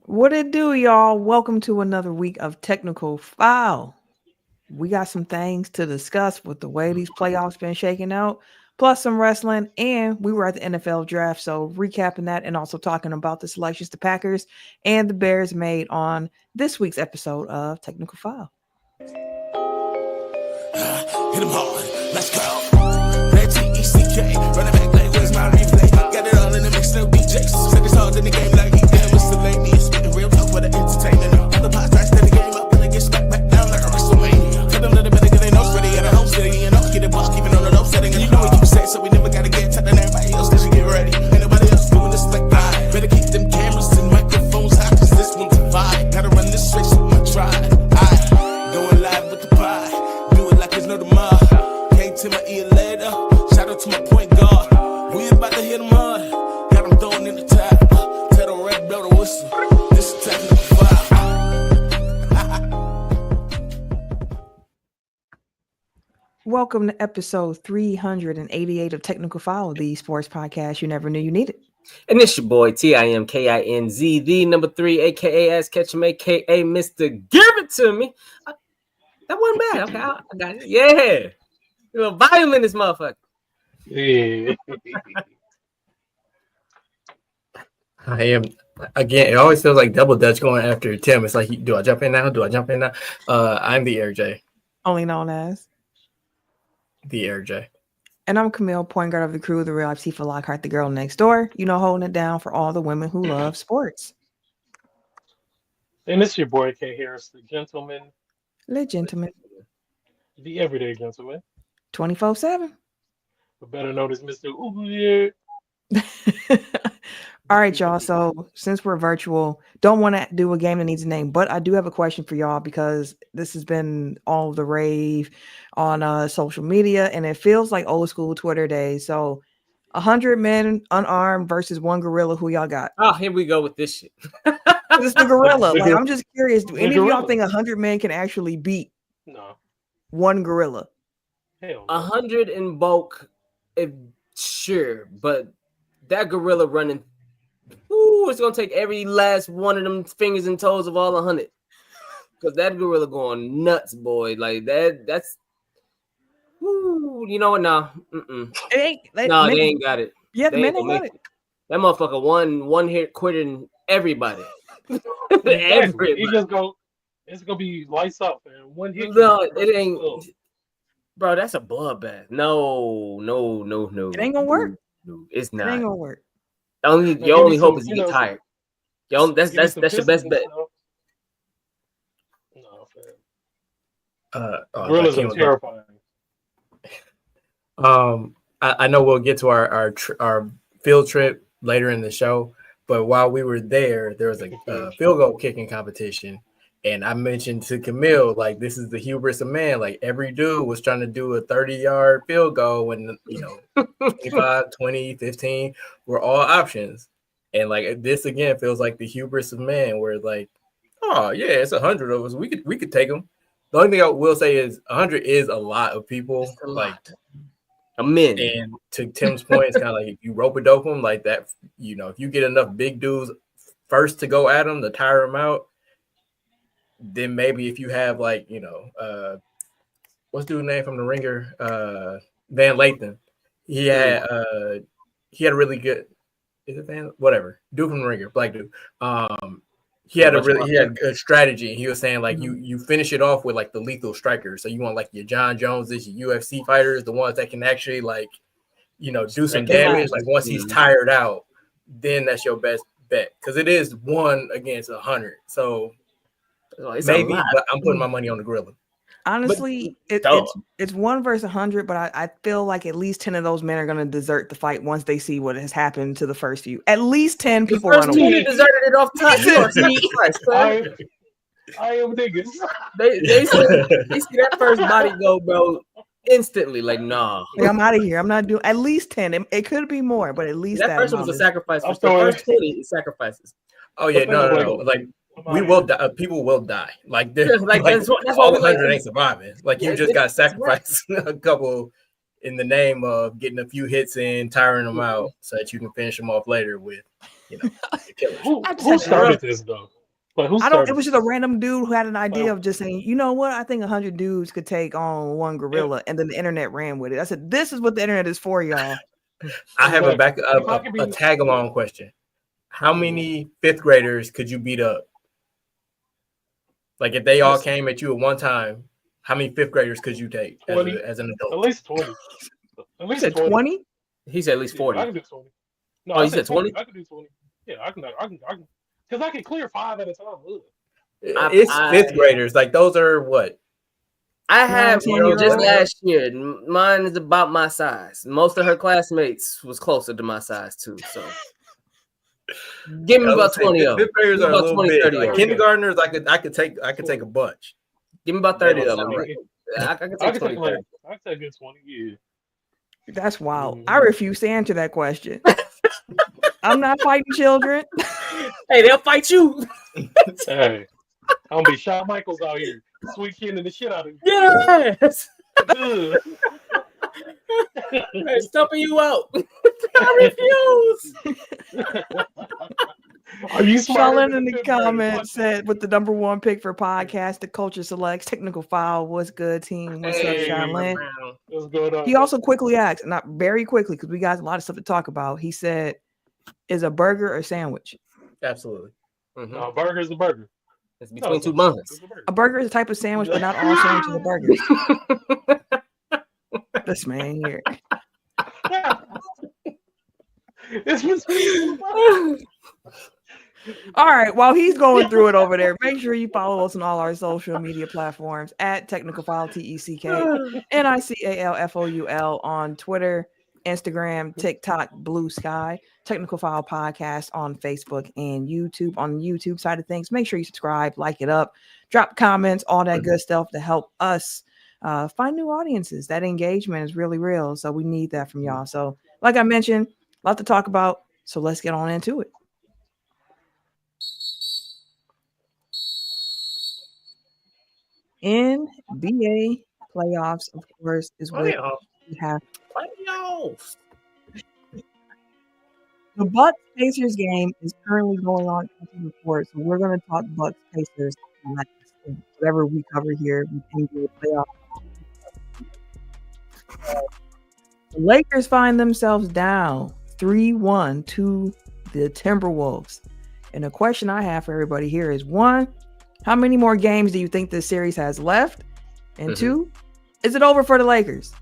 What it do, y'all? Welcome to another week of Technical File. We got some things to discuss with the way these playoffs been shaking out, plus some wrestling, and we were at the NFL draft, so recapping that and also talking about the selections the Packers and the Bears made on this week's episode of Technical File. Hit him hard, let's go. Red TECK, running back like where's my replay? Got it all in the mix, no DJs. Said it's hard in the game like he damn miscellaneous. Spitting real talk for the entertainment. All the pods try to the game up and they get smacked back down like a WrestleMania. Tell them a little bit cause they know ready at a home city. You know, get it block even on the low setting. And you know what you say, so we never gotta get tight than everybody else. Cause you get ready. Ain't nobody else doing this like I. Better keep them cameras and microphones hot cause this one's a vibe. Gotta run this race with my tribe. Going live with the pie. Do it like there's no tomorrow. Came to my ear later. Shout out to my point guard. We about to hit him hard. Got him throwing in the tap. Tell the red blow the whistle. This is Technical File. Welcome to episode 388 of Technical File, the sports podcast you never knew you needed. And it's your boy TIMKINZ, the number 3, aka Ass Ketchum, aka Mr. Give It To Me. That wasn't bad. Okay, I got it. Yeah. You know, volume in this motherfucker. Yeah. I am again. It always feels like double dutch going after Tim. It's like, do I jump in now? I'm the Eric J. Only known as. The Eric J. And I'm Camille, point guard of the crew, the real life Tifa Lockhart, the girl next door. You know, holding it down for all the women who love sports. And it's your boy K Harris, the gentleman, Le gentleman, the everyday gentleman, 24/7. but better known as Mr. Oublier. All right, y'all. So since we're virtual, don't want to do a game that needs a name, but I do have a question for y'all because this has been all the rave on social media, and it feels like old school Twitter days. So 100 men unarmed versus one gorilla. Who y'all got? Oh, here we go with this shit. This is the gorilla. Like, I'm just curious. Do any of y'all gorilla. think 100 men can actually beat No, one gorilla? hell no. 100 in bulk, sure, but that gorilla running, it's gonna take every last one of them fingers and toes of all 100. Because that gorilla going nuts, boy. Like that's. You know what? Nah. It ain't. They men, ain't got it. Yeah, the They men ain't ain't gonna got make it. That motherfucker one hit quitting everybody. Exactly. Everybody. It's gonna be lights out, man. One hit. No, it ain't. Bro, that's a bloodbath. No. It ain't gonna work. No, it's It not. ain't gonna work. Your only hope is to get tired. That's your best bet. No, man. Oh, Gorillas that are came terrifying. I know we'll get to our field trip later in the show, but while we were there was a field goal kicking competition, and I mentioned to Camille, like, this is the hubris of man. Like, every dude was trying to do a 30-yard field goal when 25, 20, 15 were all options, and like this again feels like the hubris of man, where like, oh yeah, it's 100 of us, we could take them. The only thing I will say is 100 is a lot of people. Like, a min. and to Tim's point, it's kind of like if you rope a dope them like that, if you get enough big dudes first to go at them to tire them out, then maybe if you have like, what's dude's name from the Ringer? Van Lathan. He had a really good, is it Van? Whatever. Dude from the Ringer, black dude. He had a good strategy. And he was saying like you finish it off with like the lethal strikers. So you want like your John Joneses, your UFC fighters, the ones that can actually like, do some damage. Like once he's tired out, then that's your best bet. Because it is 1 against 100. So maybe, but I'm putting my money on the gorilla. Honestly, it's 1 versus 100, but I feel like at least 10 of those men are going to desert the fight once they see what has happened to the first few. At least 10 people run away. He deserted it off top. I am niggas. They see that first body go, bro, instantly. Like, nah. Like, I'm out of here. I'm not doing at least 10. It could be more, but at least that first one was a sacrifice. The first 20 sacrifices. Oh yeah, no. Like, we will die. People will die. Like, that's all 100 ain't surviving. Like, you just got to sacrifice a couple in the name of getting a few hits in, tiring them out, so that you can finish them off later with, killers. Who started this though? But who I started? don't. It was just a random dude who had an idea Well- of just saying, you know what? I think 100 dudes could take on one gorilla, and then the internet ran with it. I said, this is what the internet is for, y'all. I have a If I could a be- tag along question. How many fifth graders could you beat up? Like if they all came at you at one time, how many fifth graders could you take 20. as an At adult? least 20. At You least said 20? He said at least Yeah, 40. I can do 20. No, Oh, I you said 20? I can do 20. Yeah, I can. Because I can clear 5 at a time. Ugh. It's fifth graders. Like those are what? I have 10-year-old. just last year. Mine is about my size. Most of her classmates was closer to my size too. So give me about 20 of them. Fifth graders are a About little 20, big. 30 Like of them. kindergartners, I could take a bunch. Give me about 30 Yeah, of them. right. I can I take can 20. take like I can take a good 20. Yeah. That's wild. I refuse to answer that question. I'm not fighting children. Hey, they'll fight you. Hey, I'm gonna be Shawn Michaels out here, sweet kid the shit out of you. Yes. Ugh. Hey, stumping you out. I refuse. Are you smarter Shaolin than in the fifth graders? comments said, with the number one pick for podcast, the culture selects technical file. What's good, team? What's up, Hey, Shaolin? What's going on? He also quickly asked, not very quickly, because we got a lot of stuff to talk about. He said, is a burger or sandwich? Absolutely. No, burger's a burger. It's between two It's buns. a burger. A burger is a type of sandwich, but not all sandwiches are burgers. This man here. It's between two burgers. All right, while he's going through it over there, make sure you follow us on all our social media platforms at Technical File, TECK, NICALFOUL on Twitter, Instagram, TikTok, Blue Sky, Technical File Podcast on Facebook and YouTube. On the YouTube side of things, make sure you subscribe, like it up, drop comments, all that good stuff to help us find new audiences. That engagement is really real, so we need that from y'all. So, like I mentioned, a lot to talk about, so let's get on into it. NBA playoffs, of course, is where we have Playoffs. the Bucks Pacers game is currently going on as we record, so we're going to talk Bucks Pacers next. Whatever we cover here with NBA playoffs. The Lakers find themselves down 3-1 to the Timberwolves, and the question I have for everybody here is: one, how many more games do you think this series has left? And two, is it over for the Lakers?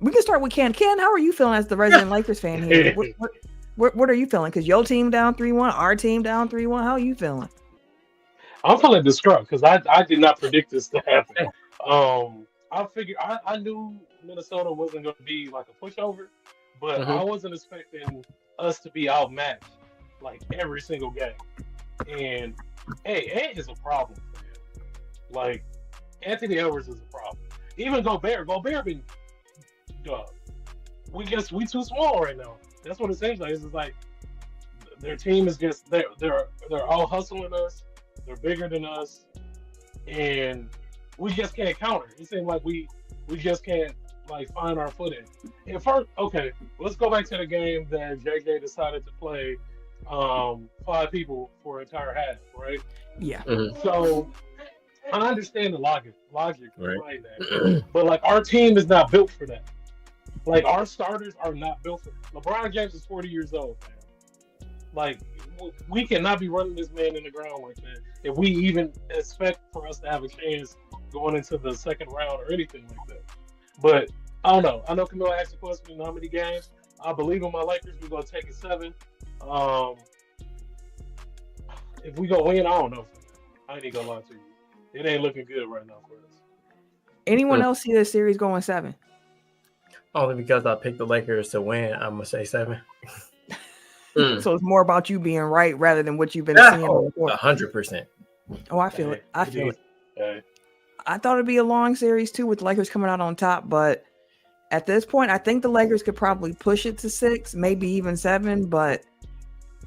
We can start with Ken. Ken, how are you feeling as the resident Lakers fan here? What are you feeling? Because your team down 3-1, our team down 3-1. How are you feeling? I'm feeling distraught because I did not predict this to happen. I knew Minnesota wasn't going to be like a pushover, but I wasn't expecting us to be outmatched like every single game. And Ant is a problem for him. Like Anthony Edwards is a problem. Even Gobert been we too small right now. That's what it seems like. It's just like their team is just they're all hustling us. They're bigger than us, and we just can't counter. It seems like we just can't like find our footing. And first, okay, let's go back to the game that JJ decided to play 5 people for an entire half, right? Yeah. So I understand the logic behind that, but like our team is not built for that. Like our starters are not built for that. LeBron James is 40 years old, man. Like we cannot be running this man in the ground like that if we even expect for us to have a chance going into the second round or anything like that. But I don't know. I know Camille asked the question, how many games? I believe in my Lakers. We're gonna take it 7. If we go win, I don't know. I ain't gonna lie to you. It ain't looking good right now for us. Anyone else see this series going 7? Only because I picked the Lakers to win, I'm gonna say 7. So it's more about you being right rather than what you've been seeing on the court. 100%. Oh, I feel it. I feel it. Hey. I thought it'd be a long series too, with the Lakers coming out on top, but at this point, I think the Lakers could probably push it to 6, maybe even 7, but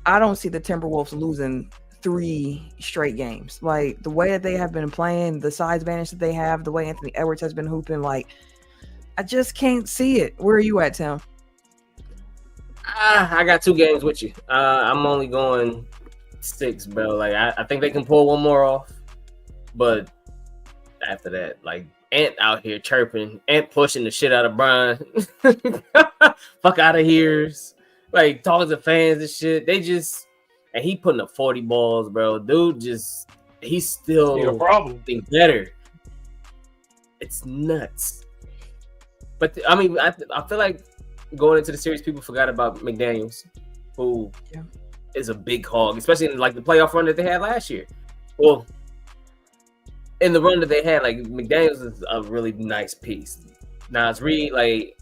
I don't see the Timberwolves losing 3 straight games. Like the way that they have been playing, the size advantage that they have, the way Anthony Edwards has been hooping, like I just can't see it. Where are you at, Tim? I got 2 games with you. I'm only going 6, bro. Like I think they can pull one more off, but after that, like Ant out here chirping, Ant pushing the shit out of Brian. Fuck out of here. Like talking to fans and shit. And he putting up 40 balls, bro. Dude, he's still getting better. It's nuts. But I mean, I feel like going into the series, people forgot about McDaniels, who is a big hog, especially in like the playoff run that they had last year. Well, in the run that they had, like McDaniels is a really nice piece. Now it's really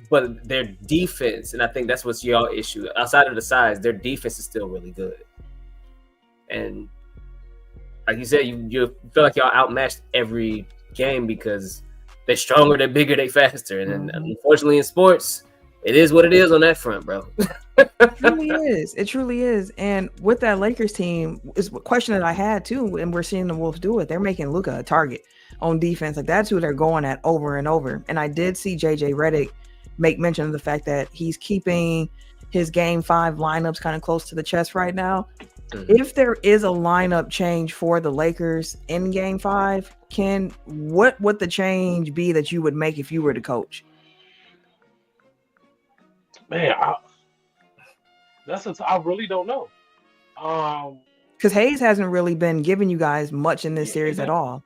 but their defense, and I think that's what's y'all issue. Outside of the size, their defense is still really good. And like you said, you feel like y'all outmatched every game because they're stronger, they're bigger, they're faster. And unfortunately in sports, it is what it is on that front, bro. It truly is. It truly is. And with that Lakers team, is a question that I had too, and we're seeing the Wolves do it. They're making Luka a target on defense. Like that's who they're going at over and over. And I did see JJ Redick make mention of the fact that he's keeping his game 5 lineups kind of close to the chest right now. Mm-hmm. If there is a lineup change for the Lakers in game 5, what would the change be that you would make if you were the coach? Man, I really don't know. Because Hayes hasn't really been giving you guys much in this series at all.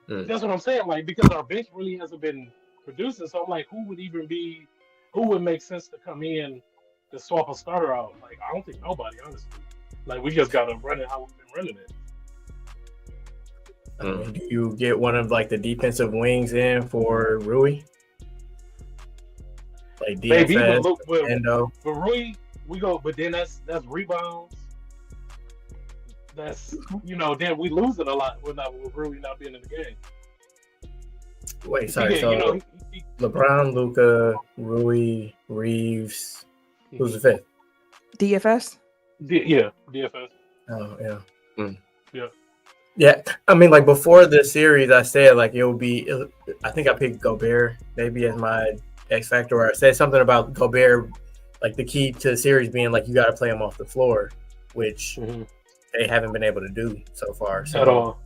That's what I'm saying. Like, because our bench really hasn't been producing, so I'm like, who would make sense to come in to swap a starter out? Like, I don't think nobody, honestly. Like, we just gotta run it how we've been running it. Do you get one of like the defensive wings in for Rui? Like DFS, but Rui, we go, but then that's rebounds. That's then we losing a lot with Rui not being in the game. Wait, sorry. LeBron, Luka, Rui, Reeves. Who's the fifth? DFS. DFS. Oh yeah. Yeah. Yeah, I mean, like before the series, I said like it would be. I think I picked Gobert maybe as my X factor. Or I said something about Gobert, like the key to the series being like you got to play him off the floor, which they haven't been able to do so far. So, at all.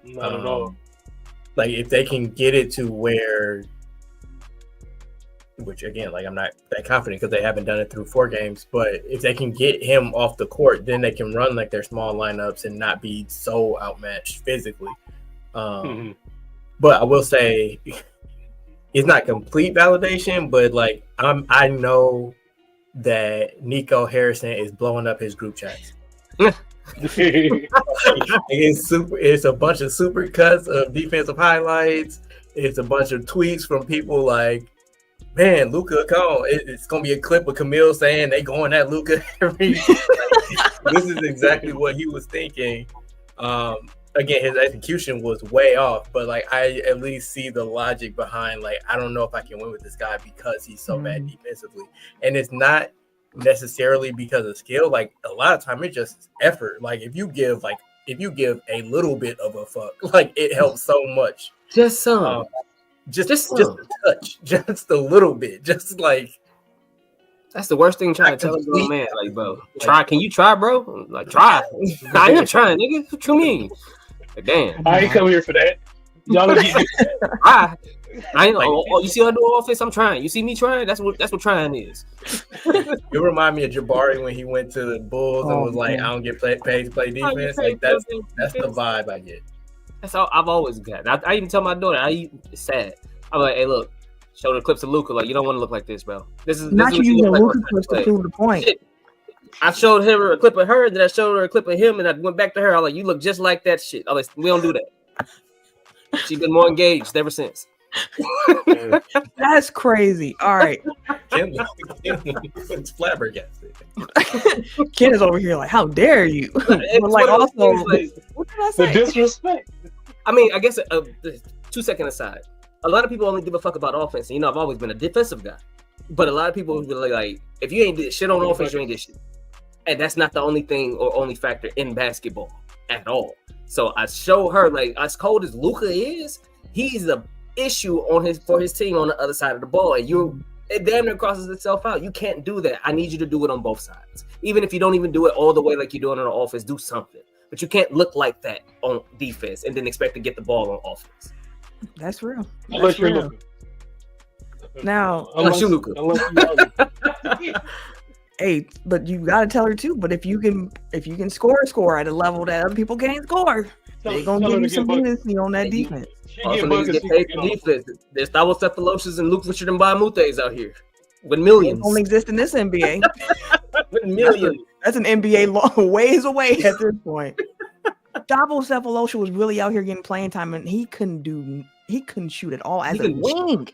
Not at all. Like if they can get it to where, which again, like I'm not that confident because they haven't done it through 4 games, but if they can get him off the court, then they can run like their small lineups and not be so outmatched physically. But I will say it's not complete validation, but like I know that Nico Harrison is blowing up his group chats. It's a bunch of super cuts of defensive highlights. It's a bunch of tweets from people like, man, Luka, come on. It's gonna be a clip of Camille saying they going at Luka every this is exactly what he was thinking. Again, his execution was way off, but like I at least see the logic behind like I don't know if I can win with this guy because he's so bad defensively. And it's not necessarily because of skill. Like a lot of time it's just effort. Like if you give a little bit of a fuck, like it helps so much. Just some. Just a touch, just a little bit, just like that's the worst thing trying to tell a grown man. Like, bro, try. Can you try, bro? Like, try. I ain't trying, nigga. What you mean? Like, damn. I ain't come here for that. Y'all don't get me. I ain't. You see how I do offense? I'm trying. You see me trying? That's what trying is. You remind me of Jabari when he went to the Bulls and was like, I don't get paid to play defense. Like that's the vibe I get. That's all I've always got. I even tell my daughter, it's sad. I'm like, hey, look, show the clips of Luka. Like, you don't want to look like this, bro. This is not you using Luka clips to prove the point. Shit. I showed her a clip of her, then I showed her a clip of him, and I went back to her. I was like, you look just like that shit. I was like, we don't do that. She's been more engaged ever since. That's crazy. All right. It's flabbergasted. Ken is over here like, how dare you? But like also, what did I say? The disrespect. I mean, I guess 2 second aside. A lot of people only give a fuck about offense. And, I've always been a defensive guy. But a lot of people will be like, if you ain't did shit on offense, you ain't did shit. And that's not the only thing or only factor in basketball at all. So I show her, like, as cold as Luka is, he's the issue for his team on the other side of the ball. And it damn near crosses itself out. You can't do that. I need you to do it on both sides. Even if you don't even do it all the way like you're doing on offense, do something. But you can't look like that on defense and then expect to get the ball on offense. That's real. Unless you're Luka. Now, Unless you're Luka. Hey, but you gotta tell her too. But if you can score at a level that other people can't score, they're gonna give you some leniency on that defense. Also, niggas get paid for defense. There's Gustavo Cephaloshes and Luke Richard and Bahamutes out here with millions. It don't exist in this NBA. With millions. That's an NBA long ways away at this point. Gustavo Cephaloshes was really out here getting playing time, and he couldn't shoot at all as a wing.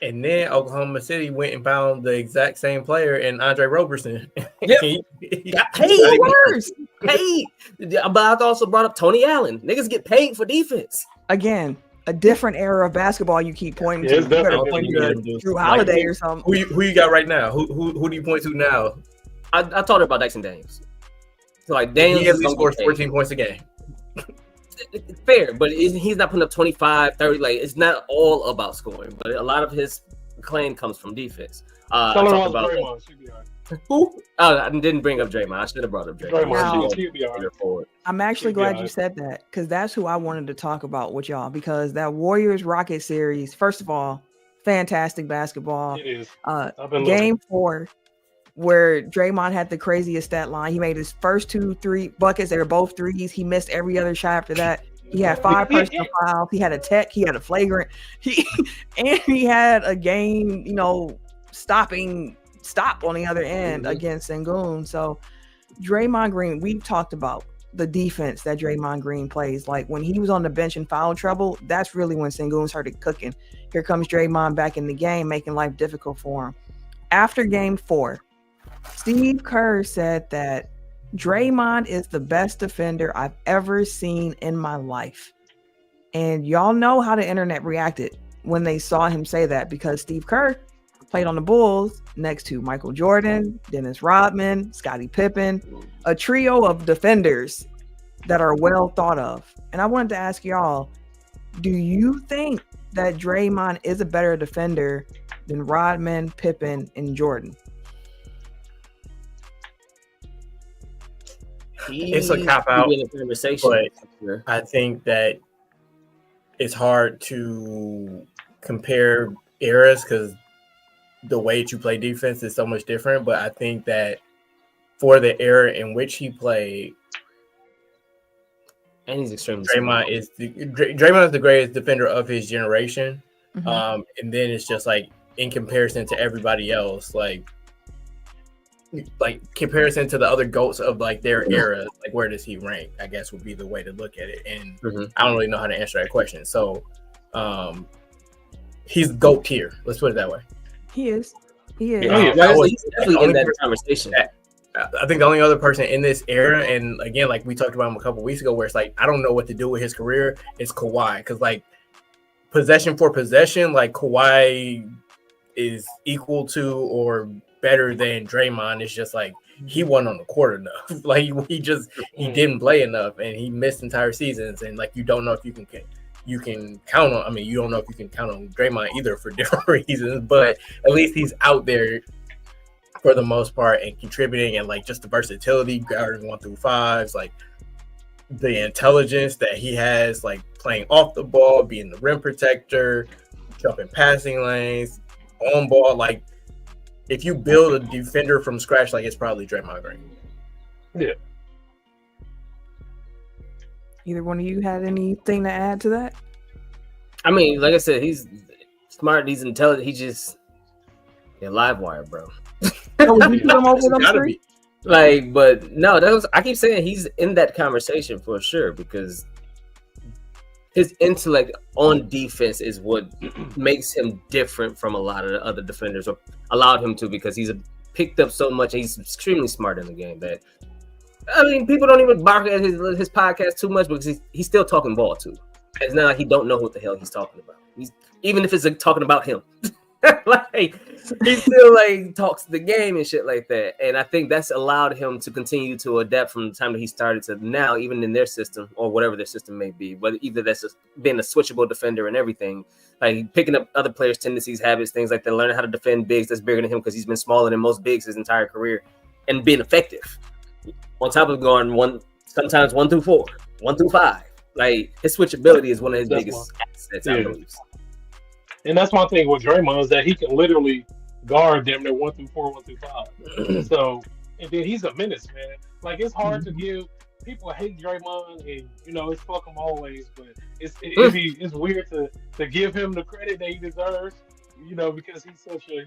And then Oklahoma City went and found the exact same player in Andre Roberson. Yep. He got paid. Worse. Paid. But I also brought up Tony Allen. Niggas get paid for defense. Again, a different era of basketball you keep pointing to. You better point to Drew Holiday or something. Who you got right now? Who do you point to now? I told her about Dyson Daniels. So like Daniels he at least scores 14 points a game. Fair, but he's not putting up 25, 30. Like, it's not all about scoring, but a lot of his claim comes from defense. Tell her about Draymond. She'll be all right. Who? I didn't bring up Draymond. I should have brought up Draymond. She'll be all right. I'm actually glad you said that, because that's who I wanted to talk about with y'all, because that Warriors-Rockets series, first of all, fantastic basketball. It is. Game 4, where Draymond had the craziest stat line. He made his first 2-3 buckets. They were both threes. He missed every other shot after that. He had 5 personal fouls. He had a tech. He had a flagrant. And he had a game, stop on the other end against Sengun. So Draymond Green, we've talked about the defense that Draymond Green plays. Like when he was on the bench in foul trouble, that's really when Sengun started cooking. Here comes Draymond back in the game, making life difficult for him. After game 4, Steve Kerr said that Draymond is the best defender I've ever seen in my life. And y'all know how the internet reacted when they saw him say that, because Steve Kerr played on the Bulls next to Michael Jordan, Dennis Rodman, Scottie Pippen, a trio of defenders that are well thought of. And I wanted to ask y'all, do you think that Draymond is a better defender than Rodman, Pippen, and Jordan? It's a cop out, but I think that it's hard to compare eras because the way that you play defense is so much different. But I think that for the era in which he played, and he's extremely Draymond is the greatest defender of his generation. And then it's just like in comparison to everybody else, like comparison to the other GOATs of like their era, like where does he rank? I guess would be the way to look at it. And I don't really know how to answer that question. So he's GOAT tier. Let's put it that way. He is. He's definitely in that conversation. I think the only other person in this era, and again, like we talked about him a couple weeks ago, where it's like I don't know what to do with his career, is Kawhi. Because like possession for possession, like Kawhi is equal to or better than Draymond. It's just like he wasn't on the court enough. Like he didn't play enough, and he missed entire seasons. And like you don't know if you can count on. I mean, you don't know if you can count on Draymond either for different reasons. But at least he's out there for the most part and contributing, and like just the versatility, guarding 1 through 5s, like the intelligence that he has, like playing off the ball, being the rim protector, jumping passing lanes, on ball, like. If you build a defender from scratch, like it's probably Draymond Green. Yeah. Either one of you had anything to add to that? I mean, like I said, he's smart, he's intelligent, he's just a live wire, bro. Would you put him over them three? Like, but no, I keep saying he's in that conversation for sure, because his intellect on defense is what makes him different from a lot of the other defenders, or allowed him to, because he's picked up so much. He's extremely smart in the game that, I mean, people don't even bark at his podcast too much because he's still talking ball too. It's not like he don't know what the hell he's talking about. Even if it's like talking about him. Like he still like talks the game and shit like that. And I think that's allowed him to continue to adapt from the time that he started to now, even in their system or whatever their system may be. But either that's being a switchable defender and everything, like picking up other players' tendencies, habits, things like that, learning how to defend bigs that's bigger than him because he's been smaller than most bigs his entire career, and being effective. On top of going sometimes 1 through 4, 1 through 5. Like his switchability is one of his biggest assets, I believe. And that's my thing with Draymond is that he can literally guard damn near 1 through 4, 1 through 5. So, and then he's a menace, man. Like it's hard to give. People hate Draymond, and it's fuck him always. But it's weird to give him the credit that he deserves, because he's such a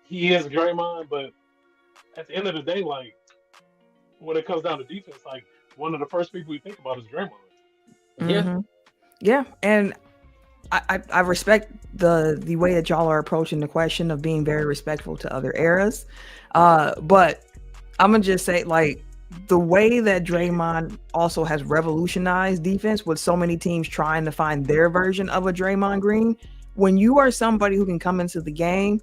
he is Draymond. But at the end of the day, like when it comes down to defense, like one of the first people we think about is Draymond. Yeah, and I respect the way that y'all are approaching the question of being very respectful to other eras. But I'm gonna just say, like, the way that Draymond also has revolutionized defense with so many teams trying to find their version of a Draymond Green, when you are somebody who can come into the game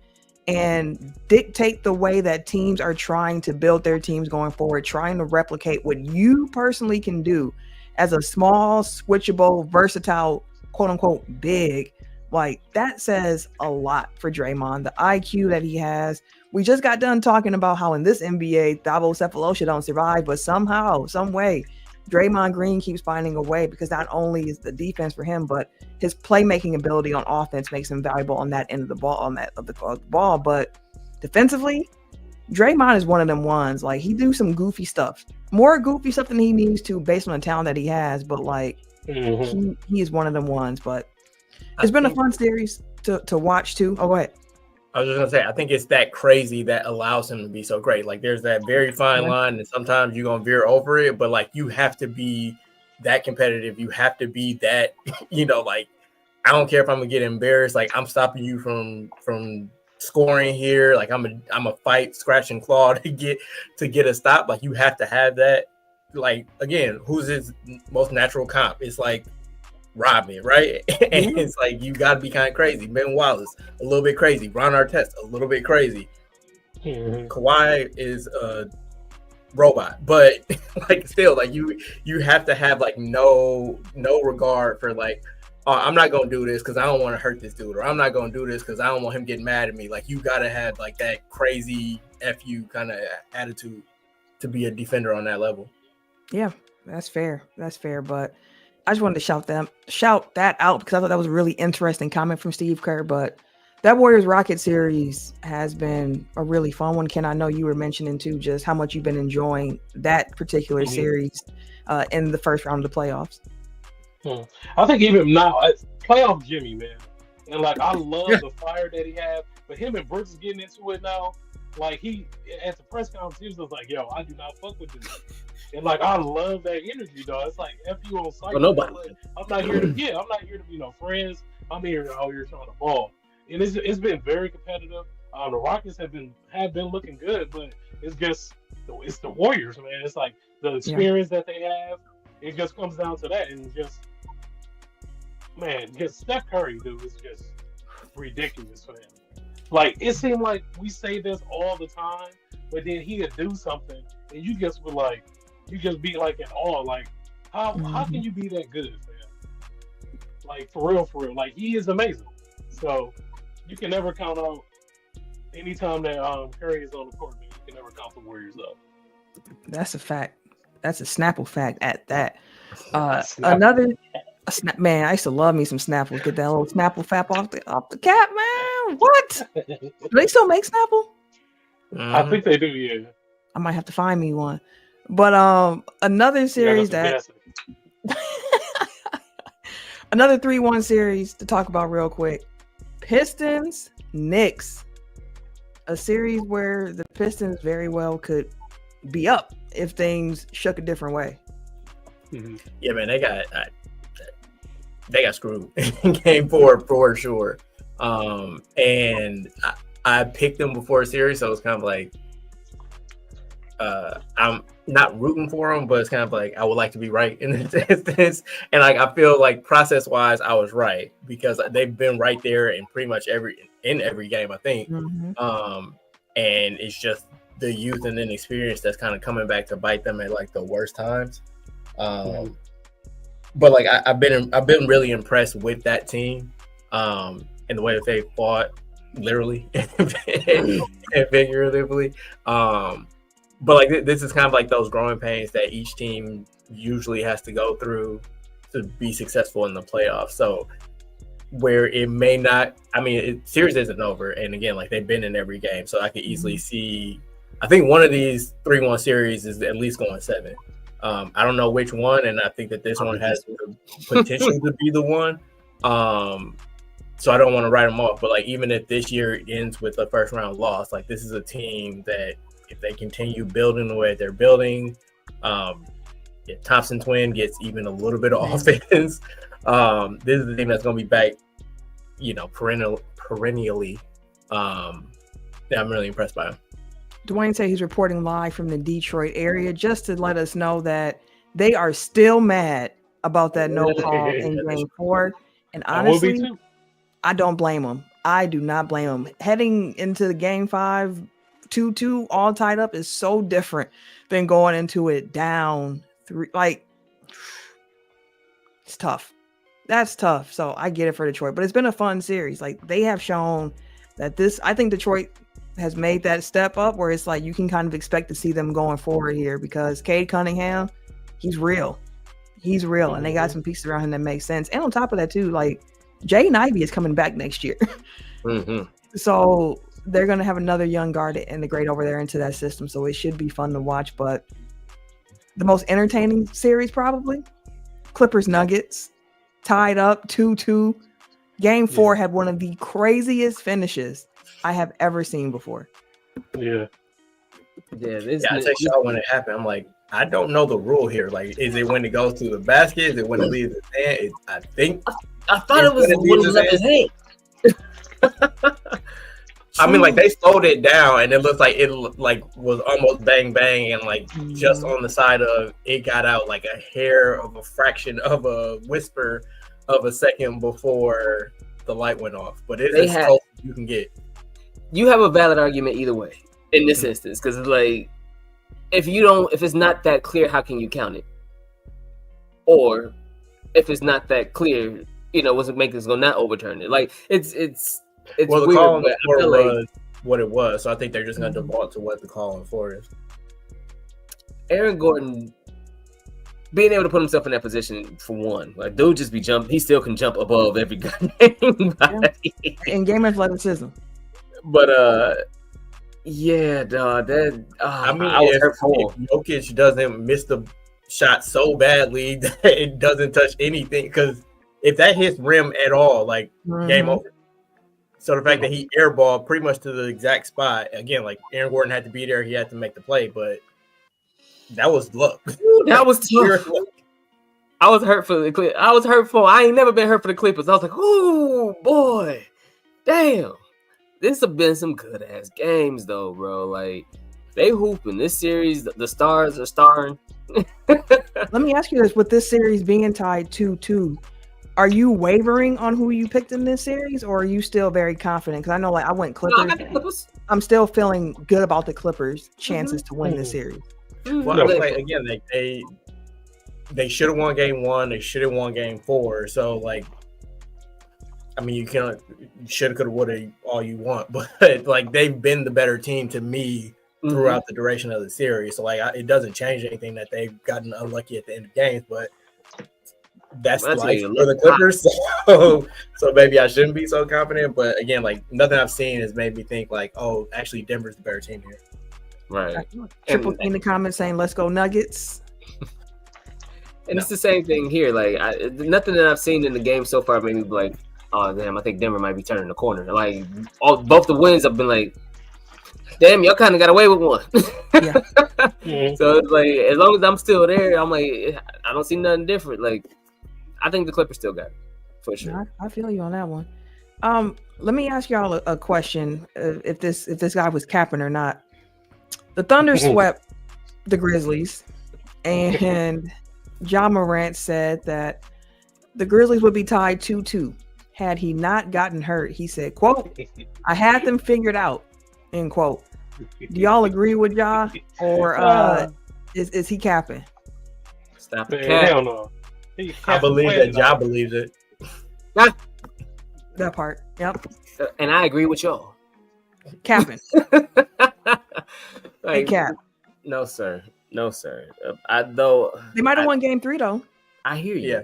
and dictate the way that teams are trying to build their teams going forward, trying to replicate what you personally can do as a small, switchable, versatile, quote unquote, big, like that says a lot for Draymond. The IQ that he has. We just got done talking about how in this NBA, Thabo Cephalosha don't survive, but somehow, some way, Draymond Green keeps finding a way, because not only is the defense for him, but his playmaking ability on offense makes him valuable on that end of the ball, But defensively, Draymond is one of them ones. Like he do some goofy stuff, more goofy stuff than he needs to, based on the talent that he has. But like he is one of them ones. But it's been a fun series to watch too. Oh, go ahead. I was just gonna say, I think it's that crazy that allows him to be so great. Like there's that very fine line, and sometimes you're gonna veer over it, but like you have to be that competitive. You have to be that, like I don't care if I'm gonna get embarrassed. Like I'm stopping you from scoring here. Like I'm a fight, scratch and claw to get a stop. Like you have to have that. Like again, who's his most natural comp? It's like Rodman, right? And it's like you got to be kind of crazy. Ben Wallace, a little bit crazy. Ron Artest, a little bit crazy. Kawhi is a robot, but like still, like you have to have like no regard for like, oh, I'm not gonna do this because I don't want to hurt this dude, or I'm not gonna do this because I don't want him getting mad at me. Like you gotta have like that crazy FU kind of attitude to be a defender on that level. Yeah, that's fair. But I just wanted to shout that out because I thought that was a really interesting comment from Steve Kerr. But that Warriors Rocket series has been a really fun one. Ken, I know you were mentioning too just how much you've been enjoying that particular series in the first round of the playoffs. I think even now, playoff Jimmy, man, and like I love the fire that he has. But him and Brooks is getting into it now. Like he at the press conference, he was like, "Yo, I do not fuck with this." And like I love that energy, dog. It's like F you on site. Nobody. I'm not here to be friends. I'm here out here trying to ball. And it's been very competitive. The Rockets have been looking good, but it's the Warriors, man. It's like the experience that they have. It just comes down to that, and just Steph Curry, dude, is just ridiculous, man. Like it seemed like we say this all the time, but then he'd do something, and you just would like. You just be like in awe, like how can you be that good, man? Like for real, like he is amazing. So you can never count out anytime that Curry is on the court. Man, you can never count the Warriors up. That's a fact. That's a Snapple fact at that. Man, I used to love me some Snapples. Get that little Snapple fap off the cap, man. What? Do they still make Snapple? I think they do. Yeah. I might have to find me one. But another series another 3-1 series to talk about real quick. Pistons, Knicks. A series where the Pistons very well could be up if things shook a different way. Yeah, man, they got screwed in game 4 for sure. And I picked them before a series, so it was kind of like I'm not rooting for them, but it's kind of like I would like to be right in this instance. And like I feel like process wise, I was right because they've been right there in pretty much every game, I think. And it's just the youth and inexperience that's kind of coming back to bite them at like the worst times. But like I've been really impressed with that team, and the way that they fought, literally and figuratively. But like this is kind of like those growing pains that each team usually has to go through to be successful in the playoffs. So where it may not, I mean, series isn't over, and again, like they've been in every game, so I could easily see. I think one of these 3-1 series is at least going 7. I don't know which one, and I think that this one has the potential to be the one. So I don't want to write them off, but like even if this year ends with a first round loss, like this is a team that if they continue building the way they're building, if Thompson twin gets even a little bit of offense, this is the team that's going to be back, perennially. I'm really impressed by him. Dwayne said he's reporting live from the Detroit area just to let us know that they are still mad about that no call in Game 4. And honestly, I don't blame them. I do not blame them. Heading into the Game 5, 2-2, all tied up is so different than going into it down 3. Like, it's tough. That's tough. So I get it for Detroit, but it's been a fun series. Like they have shown that I think Detroit has made that step up where it's like you can kind of expect to see them going forward here because Cade Cunningham, he's real. He's real. And they got some pieces around him that make sense. And on top of that too, like Jaden Ivey is coming back next year. So they're going to have another young guard to integrate over there into that system. So it should be fun to watch. But the most entertaining series probably Clippers Nuggets tied up 2-2. Game 4 had one of the craziest finishes I have ever seen before. Yeah. I text y'all when it happened. I'm like, I don't know the rule here. Like, is it when it goes to the basket? Is it when it leaves the stand? I thought it was when it left his hand. I mean, like they slowed it down, and it looked like it was almost bang bang, and like just on the side of it got out like a hair of a fraction of a whisper of a second before the light went off. But it's as close as you can get. You have a valid argument either way in this instance, because like if it's not that clear, how can you count it? Or if it's not that clear, what's it make us go not overturn it? Like it's well, the weird. call on the floor was what it was, so I think they're just going to default to what the call on the floor is. Aaron Gordon being able to put himself in that position for one, like dude, just be jump. He still can jump above every goddamn body. In game athleticism. But yeah, dog. That I mean, I was hurtful. If Jokic doesn't miss the shot so badly that it doesn't touch anything, because if that hits rim at all, like game over. So the fact that he airballed pretty much to the exact spot, again, like Aaron Gordon had to be there, he had to make the play, but that was luck. That was tough. I was hurt for the Clippers. I was hurtful. I ain't never been hurt for the Clippers. I was like, oh boy, damn. This have been some good ass games though, bro. Like they hooping this series. The stars are starring. Let me ask you this: with this series being tied 2-2, are you wavering on who you picked in this series, or are you still very confident? Because I know, like, I went Clippers. No, I got the Clippers. I'm still feeling good about the Clippers' chances to win this series. Well, like, again, they should have won game 1. They should have won game 4. So, like, I mean, you should have, could have, would have, all you want, but like they've been the better team to me throughout the duration of the series. So, like, it doesn't change anything that they've gotten unlucky at the end of games, but. That's life for the Clippers, so maybe I shouldn't be so confident. But again, like nothing I've seen has made me think like, oh, actually Denver's the better team here. Right. Triple in the comments saying, "Let's go Nuggets." And it's the same thing here. Like nothing that I've seen in the game so far made me be like, oh damn, I think Denver might be turning the corner. Like both the wins, I've been like, damn, y'all kind of got away with one. So it's like as long as I'm still there, I'm like, I don't see nothing different. Like. I think the Clippers still got it, for sure. I feel you on that one. Let me ask y'all a question. If this guy was capping or not. The Thunder swept the Grizzlies, and Ja Morrant said that the Grizzlies would be tied 2-2 had he not gotten hurt. He said, quote, I had them figured out, end quote. Do y'all agree with Ja, or is he capping? Stop the Man, cap. hell no. I believe that Ja believes it. That part. Yep. And I agree with y'all. Capping. Hey, Like, cap. no, sir. No, sir. Though They might have won game 3 though. I hear you. Yeah.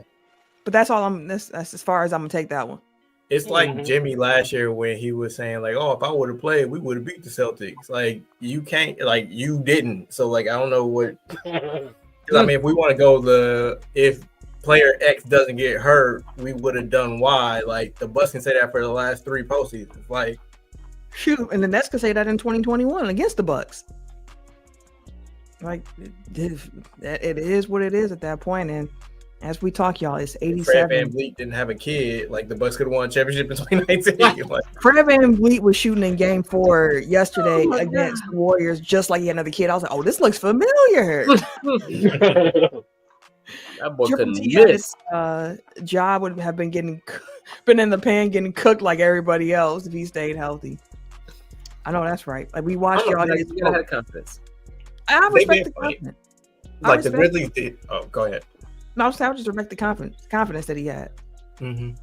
But that's all that's as far as I'm gonna take that one. It's like Jimmy last year when he was saying, like, oh, if I would have played, we would have beat the Celtics. Like, you can't, like, you didn't. So, like, I don't know what. Because, I mean, if we want to go if player X doesn't get hurt, we would have done Y. Like, the Bucks can say that for the last 3 postseasons. Like, shoot, and the Nets could say that in 2021 against the Bucks. Like, it is what it is at that point, and as we talk, y'all, it's 87. Fred VanVleet didn't have a kid. Like, the Bucks could have won a championship in 2019. Like, Fred VanVleet was shooting in game 4 yesterday against the Warriors just like he had another kid. I was like, oh, this looks familiar. That boy Triple couldn't T had miss. his job would have been been in the pan getting cooked like everybody else if he stayed healthy. I know that's right. Like, we watched y'all. You gotta have confidence. I respect the did fight. confidence. like the Grizzlies did. Oh, go ahead. No, I just respect the confidence that he had. And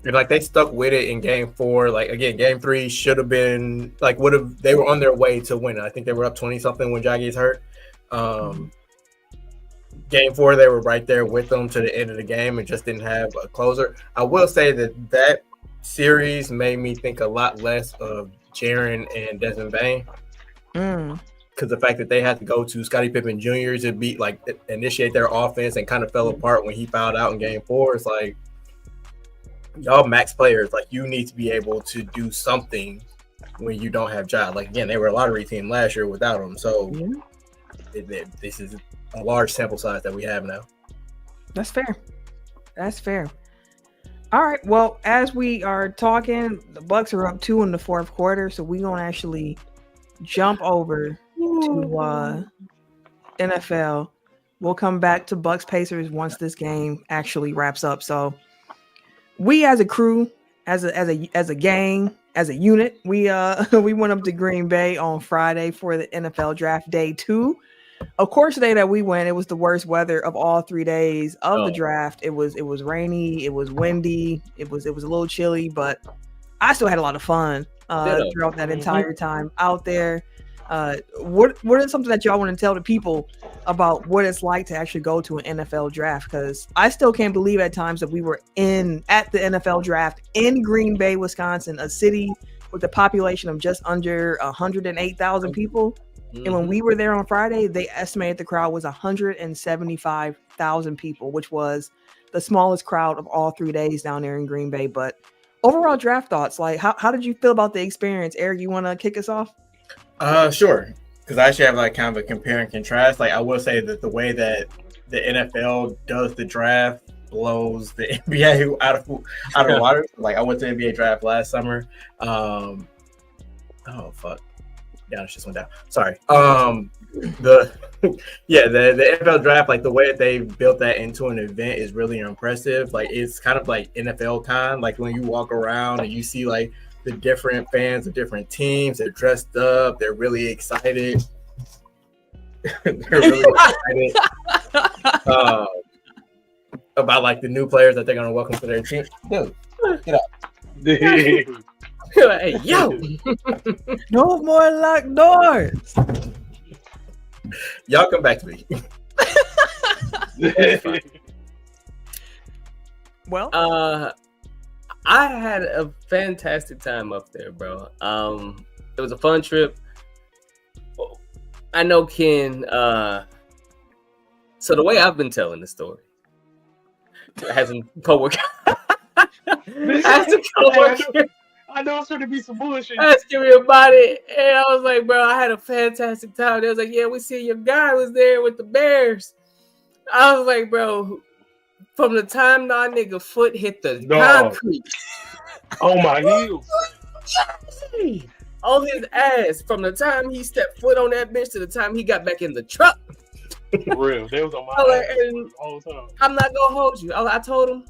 like they stuck with it in game 4. Like again, game 3 should have been like they were on their way to win. I think they were up 20 something when Ja gets hurt. Game 4 they were right there with them to the end of the game and just didn't have a closer. I will say that series made me think a lot less of Jaren and Desmond Bane. Because the fact that they had to go to Scottie Pippen Jr. to initiate their offense and kind of fell apart when he fouled out in game 4. It's like, y'all max players, like you need to be able to do something when you don't have Ja. Like again, they were a lottery team last year without him. So this is a large sample size that we have now. That's fair. That's fair. All right. Well, as we are talking, the Bucks are up 2 in the 4th quarter, so we're gonna actually jump over to NFL. We'll come back to Bucks Pacers once this game actually wraps up. So we as a crew, as a gang, as a unit, we went up to Green Bay on Friday for the NFL draft day 2. Of course, the day that we went, it was the worst weather of all 3 days of the draft. It was rainy, it was windy, it was a little chilly, but I still had a lot of fun throughout that entire time out there. What is something that y'all want to tell the people about what it's like to actually go to an NFL draft? Because I still can't believe at times that we were at the NFL draft in Green Bay, Wisconsin, a city with a population of just under 108,000 people. And when we were there on Friday, they estimated the crowd was 175,000 people, which was the smallest crowd of all 3 days down there in Green Bay. But overall draft thoughts, like how did you feel about the experience? Eric, you want to kick us off? Sure. Because I actually have like kind of a compare and contrast. Like I will say that the way that the NFL does the draft blows the NBA out of water. Like I went to the NBA draft last summer. Oh fuck. Yeah, it just went down. Sorry. The NFL draft, like the way that they built that into an event is really impressive. Like it's kind of like NFL time. Like when you walk around and you see like the different fans of different teams, they're dressed up, they're really excited. About like the new players that they're gonna welcome to their team. Dude, get up. Hey, yo, No more locked doors. Y'all come back to me. Well, I had a fantastic time up there, bro. It was a fun trip. I know Ken. So the way I've been telling the story, I had some coworkers. I know it's going to be some bullshit. Asking me about it, and I was like, bro, I had a fantastic time. They was like, yeah, we see your guy was there with the Bears. I was like, bro, from the time my nigga foot hit the concrete. Oh, my heels. on his ass from the time he stepped foot on that bench to the time he got back in the truck. For real. They was on my ass all the time. I'm not gonna hold you. I told him,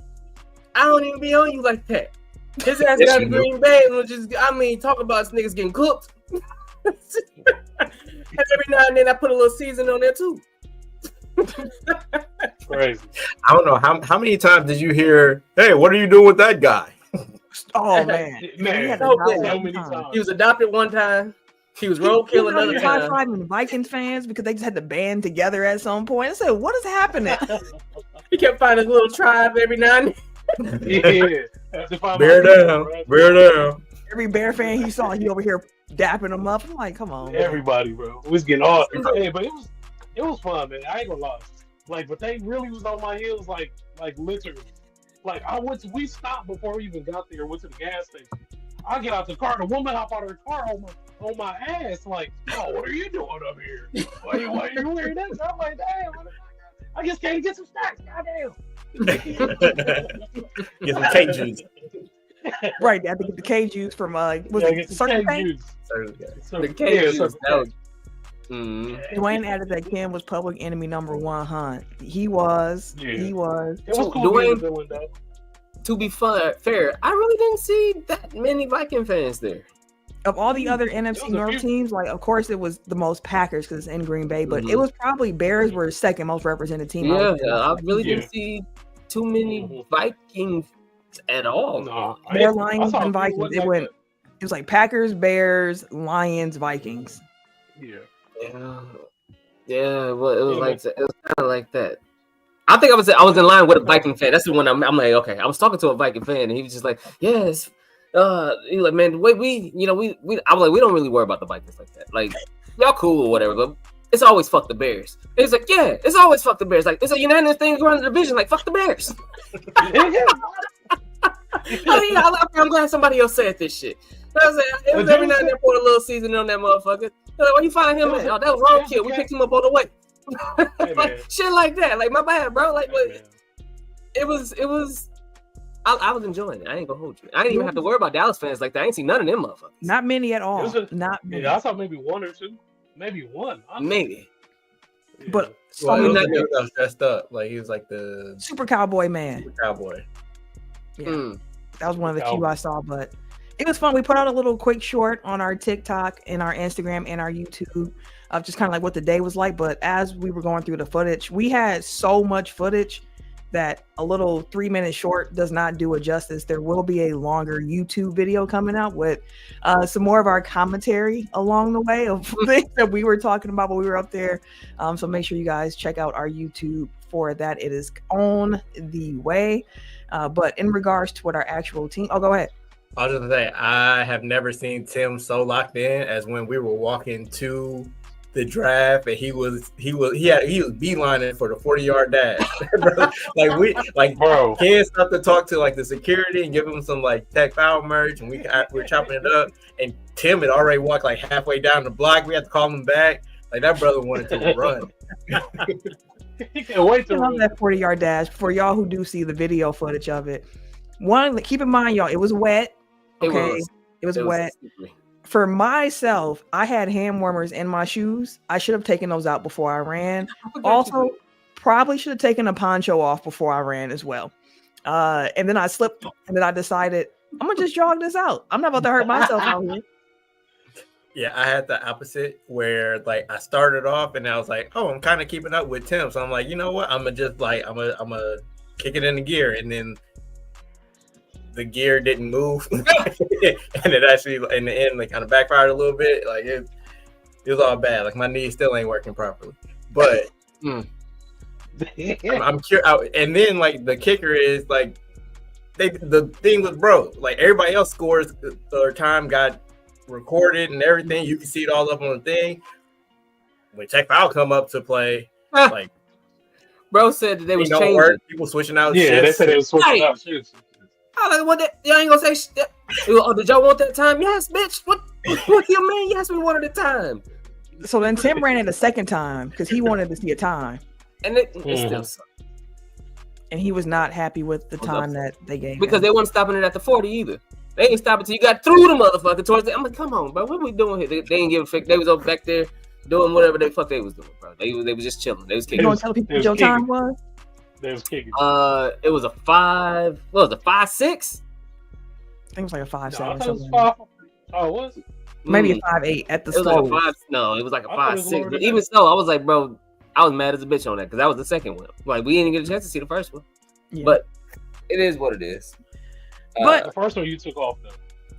I don't even be on you like that. His ass got to Green Bay and was just, talk about niggas getting cooked. And every now and then I put a little season on there too. Crazy. I don't know how many times did you hear, "Hey, what are you doing with that guy?" Oh man, so many times. He was adopted one time. He was roadkill another time. High-fiving Vikings fans because they just had to band together at some point. I said, "What is happening?" He kept finding a little tribe every now and then. Bear down. Every Bear fan he saw, he over here dapping them up. I'm like, come on, everybody, bro. It was getting hard. Hey, but it was fun, man. I ain't gonna lie. Like, but they really was on my heels, like literally. Like, we stopped before we even got there. Went to the gas station. I get out the car. The woman hop out of her car on my ass. Like, oh, what are you doing up here? Why are you wearing that? I'm like, damn. I just can't get some snacks. Goddamn. Get some cake juice. Right, I think the K juice from Circle K. The K juice. Dwayne added that Ken was public enemy number 1, huh? He was. It was cool. Dwayne, to be fair, I really didn't see that many Viking fans there. Of all the other NFC North teams, like, of course, it was the most Packers because it's in Green Bay, but it was probably Bears were the second most represented team. I really didn't see too many Vikings at all. No, more Lions than Vikings. It was like Packers, Bears, Lions, Vikings. Yeah. Well, it was kind of like that. I think I was in line with a Viking fan. That's the one I'm like, okay. I was talking to a Viking fan, and he was just like, yes. He was like, man, we I was like, we don't really worry about the Vikings like that. Like, y'all cool or whatever, but it's always fuck the Bears. And he's like, yeah, it's always fuck the Bears. Like, it's a unanimous thing around the division. Like, fuck the Bears. I'm glad somebody else said this shit. I was like, it was every now and then pour a little seasoning on that motherfucker. Like, where you find him at? Oh, that was roadkill. We picked him up on the way. Like, shit like that. Like, my bad, bro. Like, it was. I was enjoying it. I ain't gonna hold you. I didn't even have to worry about Dallas fans like that. I ain't seen none of them motherfuckers. Not many at all. Not many. Yeah, I saw maybe one or two. Maybe one. Maybe. Yeah. But that was dressed up. Like, he was like the Super Cowboy man. Super Cowboy. Yeah. That was one of the few I saw, but it was fun. We put out a little quick short on our TikTok and our Instagram and our YouTube of just kind of like what the day was like. But as we were going through the footage, we had so much footage that a little 3-minute short does not do it justice. There will be a longer YouTube video coming out with some more of our commentary along the way of things that we were talking about when we were up there. So make sure you guys check out our YouTube for that. It is on the way. But in regards to what our actual team, go ahead. I was just gonna say, I have never seen Tim so locked in as when we were walking to the draft and he was beelining for the 40-yard dash. Bro, Ken stopped to talk to like the security and give him some like Tech Foul merch, and we're chopping it up. And Tim had already walked like halfway down the block. We had to call him back. Like, that brother wanted to run. He can't wait to run that 40-yard dash. For y'all who do see the video footage of it, keep in mind, y'all, it was wet. Okay, it was wet. Slippery. For myself, I had hand warmers in my shoes. I should have taken those out before I ran. Also, probably should have taken a poncho off before I ran as well. And then I slipped, and then I decided, I'm going to just jog this out. I'm not about to hurt myself out here. Yeah, I had the opposite where like I started off and I was like, oh, I'm kind of keeping up with Tim. So I'm like, you know what? I'm going to just like, I'm going to kick it into gear. And then the gear didn't move. And it actually, in the end, like kind of backfired a little bit. Like it was all bad. Like my knee still ain't working properly. But I'm curious. And then like the kicker is like, the thing was broke. Like everybody else scores, their time got recorded and everything. You can see it all up on the thing. When Tech Foul come up to play, like bro said that they was changing. Work, people switching out. Yeah, shifts. They said they was switching out shifts. I like what that. Y'all ain't gonna say shit. Oh, did y'all want that time? Yes, bitch. What you mean? Yes, we wanted the time. So then Tim ran it a second time because he wanted to see a time, and it still sucked. And he was not happy with the time that they gave because him. They weren't stopping it at the 40 either. They ain't stop until you got through the motherfucker towards the. I'm like, come on, bro. What are we doing here? They ain't give a fuck. They was over back there doing whatever the fuck they was doing, bro. They was just chilling. They was kicking. You gonna tell people what your time was? They was kicking. It was a 5. What was it? 5'6"? I think it was like a 5'7". I thought it was 5. Oh, it was? Maybe a 5'8" at the It was slow. like a 5. No, it was like a I thought it was 5'6". lower But than even that. so, I was like, bro, I was mad as a bitch on that because that was the second one. Like we didn't get a chance to see the first one. Yeah. But it is what it is. But The first one you took off, though.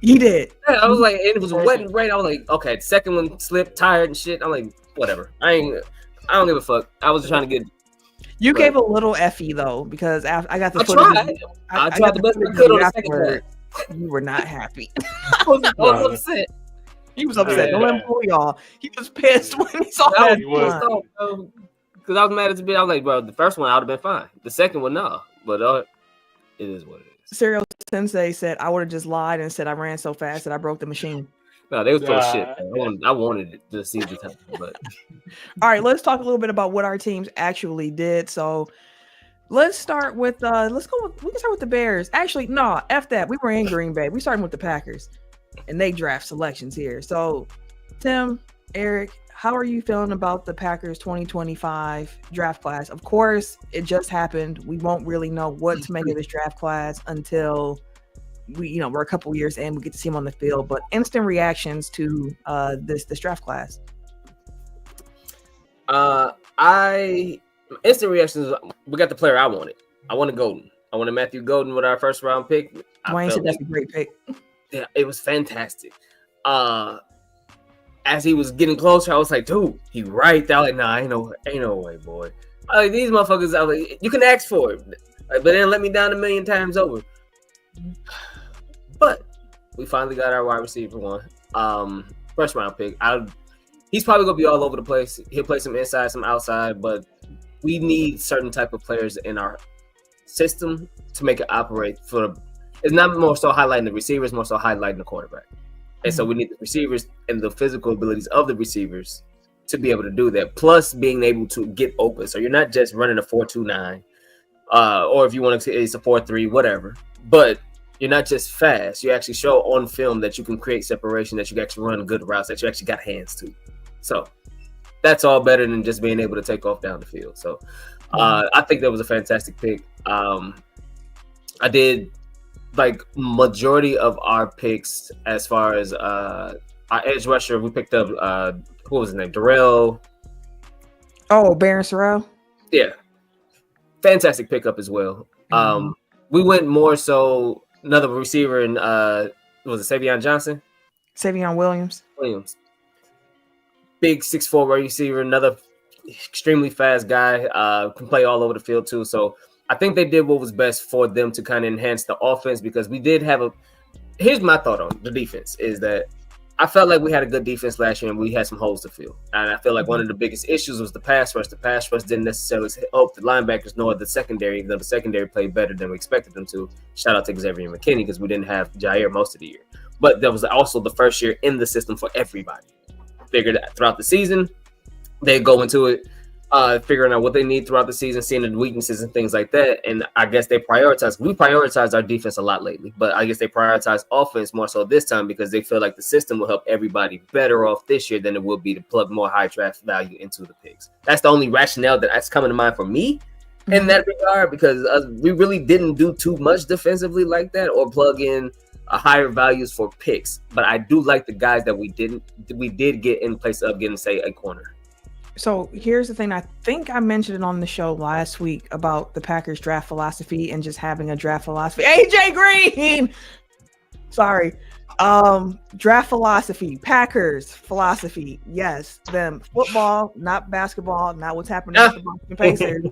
he did. I was like, and it was wet and rain. I was like, okay, the second one slipped, tired and shit. I'm like, whatever. I don't give a fuck. I was trying to get. You Right. gave a little effie though because I got the I footage. tried. I tried the best I could on the second afterward. You were not happy. I was upset. He was upset. Yeah. Don't let him fool y'all. He was pissed when he saw I that. was one. Because I was mad as a bitch. I was like, bro, the first one I would have been fine. The second one, no. But it is what it is. Serial Sensei said I would have just lied and said I ran so fast that I broke the machine. No, they was full of shit. I wanted it to see this happen, but All right, let's talk a little bit about what our teams actually did. So let's start with we can start with the Bears. Actually, no, F that. We were in Green Bay. We started with the Packers and they draft selections here. So Tim, Eric, how are you feeling about the Packers 2025 draft class? Of course, it just happened. We won't really know what to make of this draft class until we're a couple years in. We get to see them on the field. But instant reactions to this draft class. Instant reactions. We got the player I wanted. I wanted Golden. I wanted Matthew Golden with our first round pick. Dwayne said that's a great pick. Yeah, it was fantastic. As he was getting closer, I was like, dude, he right there. Like, nah, ain't no way, boy. Like, these motherfuckers, I was like, you can ask for it. Like, but then let me down 1,000,000 times over. But we finally got our wide receiver one. First round pick. He's probably gonna be all over the place. He'll play some inside, some outside, but we need certain type of players in our system to make it operate it's not more so highlighting the receivers, more so highlighting the quarterback. And so we need the receivers and the physical abilities of the receivers to be able to do that, plus being able to get open. So you're not just running a 4-2-9, or if you want to, it's a 4-3, whatever. But you're not just fast. You actually show on film that you can create separation, that you can actually run good routes, that you actually got hands to. So that's all better than just being able to take off down the field. So I think that was a fantastic pick. I did like majority of our picks as far as our edge rusher. We picked up what was his name? Darrell. Oh, Baron Sorrell. Yeah, fantastic pickup as well. We went more so another receiver in was it Savion Johnson? Savion Williams. Big 6'4" receiver, another extremely fast guy, can play all over the field too. So I think they did what was best for them to kind of enhance the offense, because we did have here's my thought on the defense is that I felt like we had a good defense last year and we had some holes to fill. And I feel like one of the biggest issues was the pass rush. The pass rush didn't necessarily help the linebackers nor the secondary, even though the secondary played better than we expected them to. Shout out to Xavier McKinney because we didn't have Jair most of the year. But that was also the first year in the system for everybody. Figured out throughout the season, they go into it, figuring out what they need throughout the season, seeing the weaknesses and things like that. And I guess we prioritize our defense a lot lately, but I guess they prioritize offense more so this time because they feel like the system will help everybody better off this year than it will be to plug more high draft value into the picks. That's the only rationale that's coming to mind for me in that regard, because we really didn't do too much defensively like that or plug in higher values for picks. But I do like the guys that we did get in place of getting, say, a corner. So here's the thing. I think I mentioned it on the show last week about the Packers draft philosophy and just having a draft philosophy. AJ Green! Sorry. Draft philosophy, Packers philosophy. Yes, them football, not basketball, not what's happening with the Boston Pacers.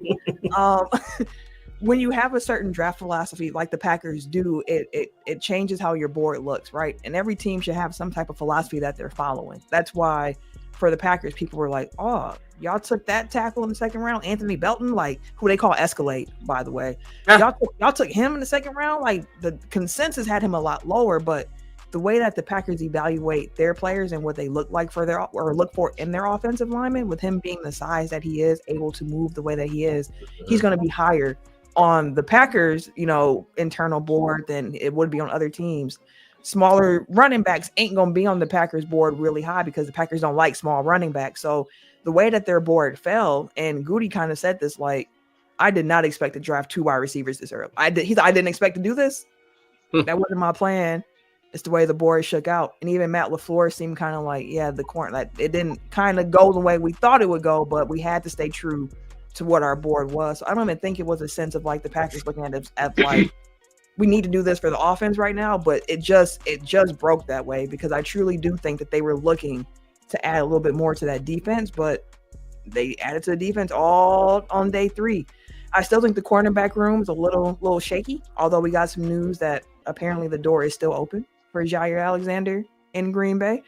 When you have a certain draft philosophy like the Packers do, it changes how your board looks, right? And every team should have some type of philosophy that they're following. That's why for the Packers, people were like, oh, y'all took that tackle in the second round, Anthony Belton, like who they call Escalade, by the way. Y'all took him in the second round. Like the consensus had him a lot lower, but the way that the Packers evaluate their players and what they look like look for in their offensive lineman, with him being the size that he is, able to move the way that he is, he's going to be higher on the Packers, internal board than it would be on other teams. smaller running backs ain't going to be on the Packers board really high because the Packers don't like small running backs. So the way that their board fell, and Goody kind of said this, like, I did not expect to draft 2 wide receivers this early. I didn't expect to do this. That wasn't my plan. It's the way the board shook out. And even Matt LaFleur seemed kind of like, yeah, the corner, like, it didn't kind of go the way we thought it would go, but we had to stay true to what our board was. So I don't even think it was a sense of like the Packers looking at it as like, we need to do this for the offense right now, but it just broke that way because I truly do think that they were looking to add a little bit more to that defense, but they added to the defense all on day 3. I still think the cornerback room is a little shaky, although we got some news that apparently the door is still open for Jair Alexander in Green Bay.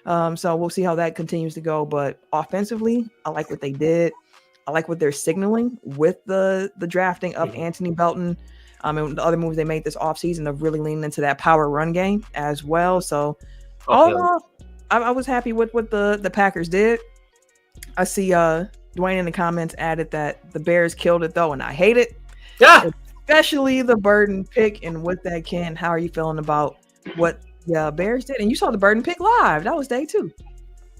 So we'll see how that continues to go. But offensively, I like what they did. I like what they're signaling with the drafting of Anthony Belton. And the other moves they made this offseason of really leaning into that power run game as well. So all in all, I was happy with what the Packers did. I see Dwayne in the comments added that the Bears killed it though, and I hate it. Yeah. Especially the Burden pick. And with that, Ken, how are you feeling about what the Bears did? And you saw the Burden pick live. That was day 2.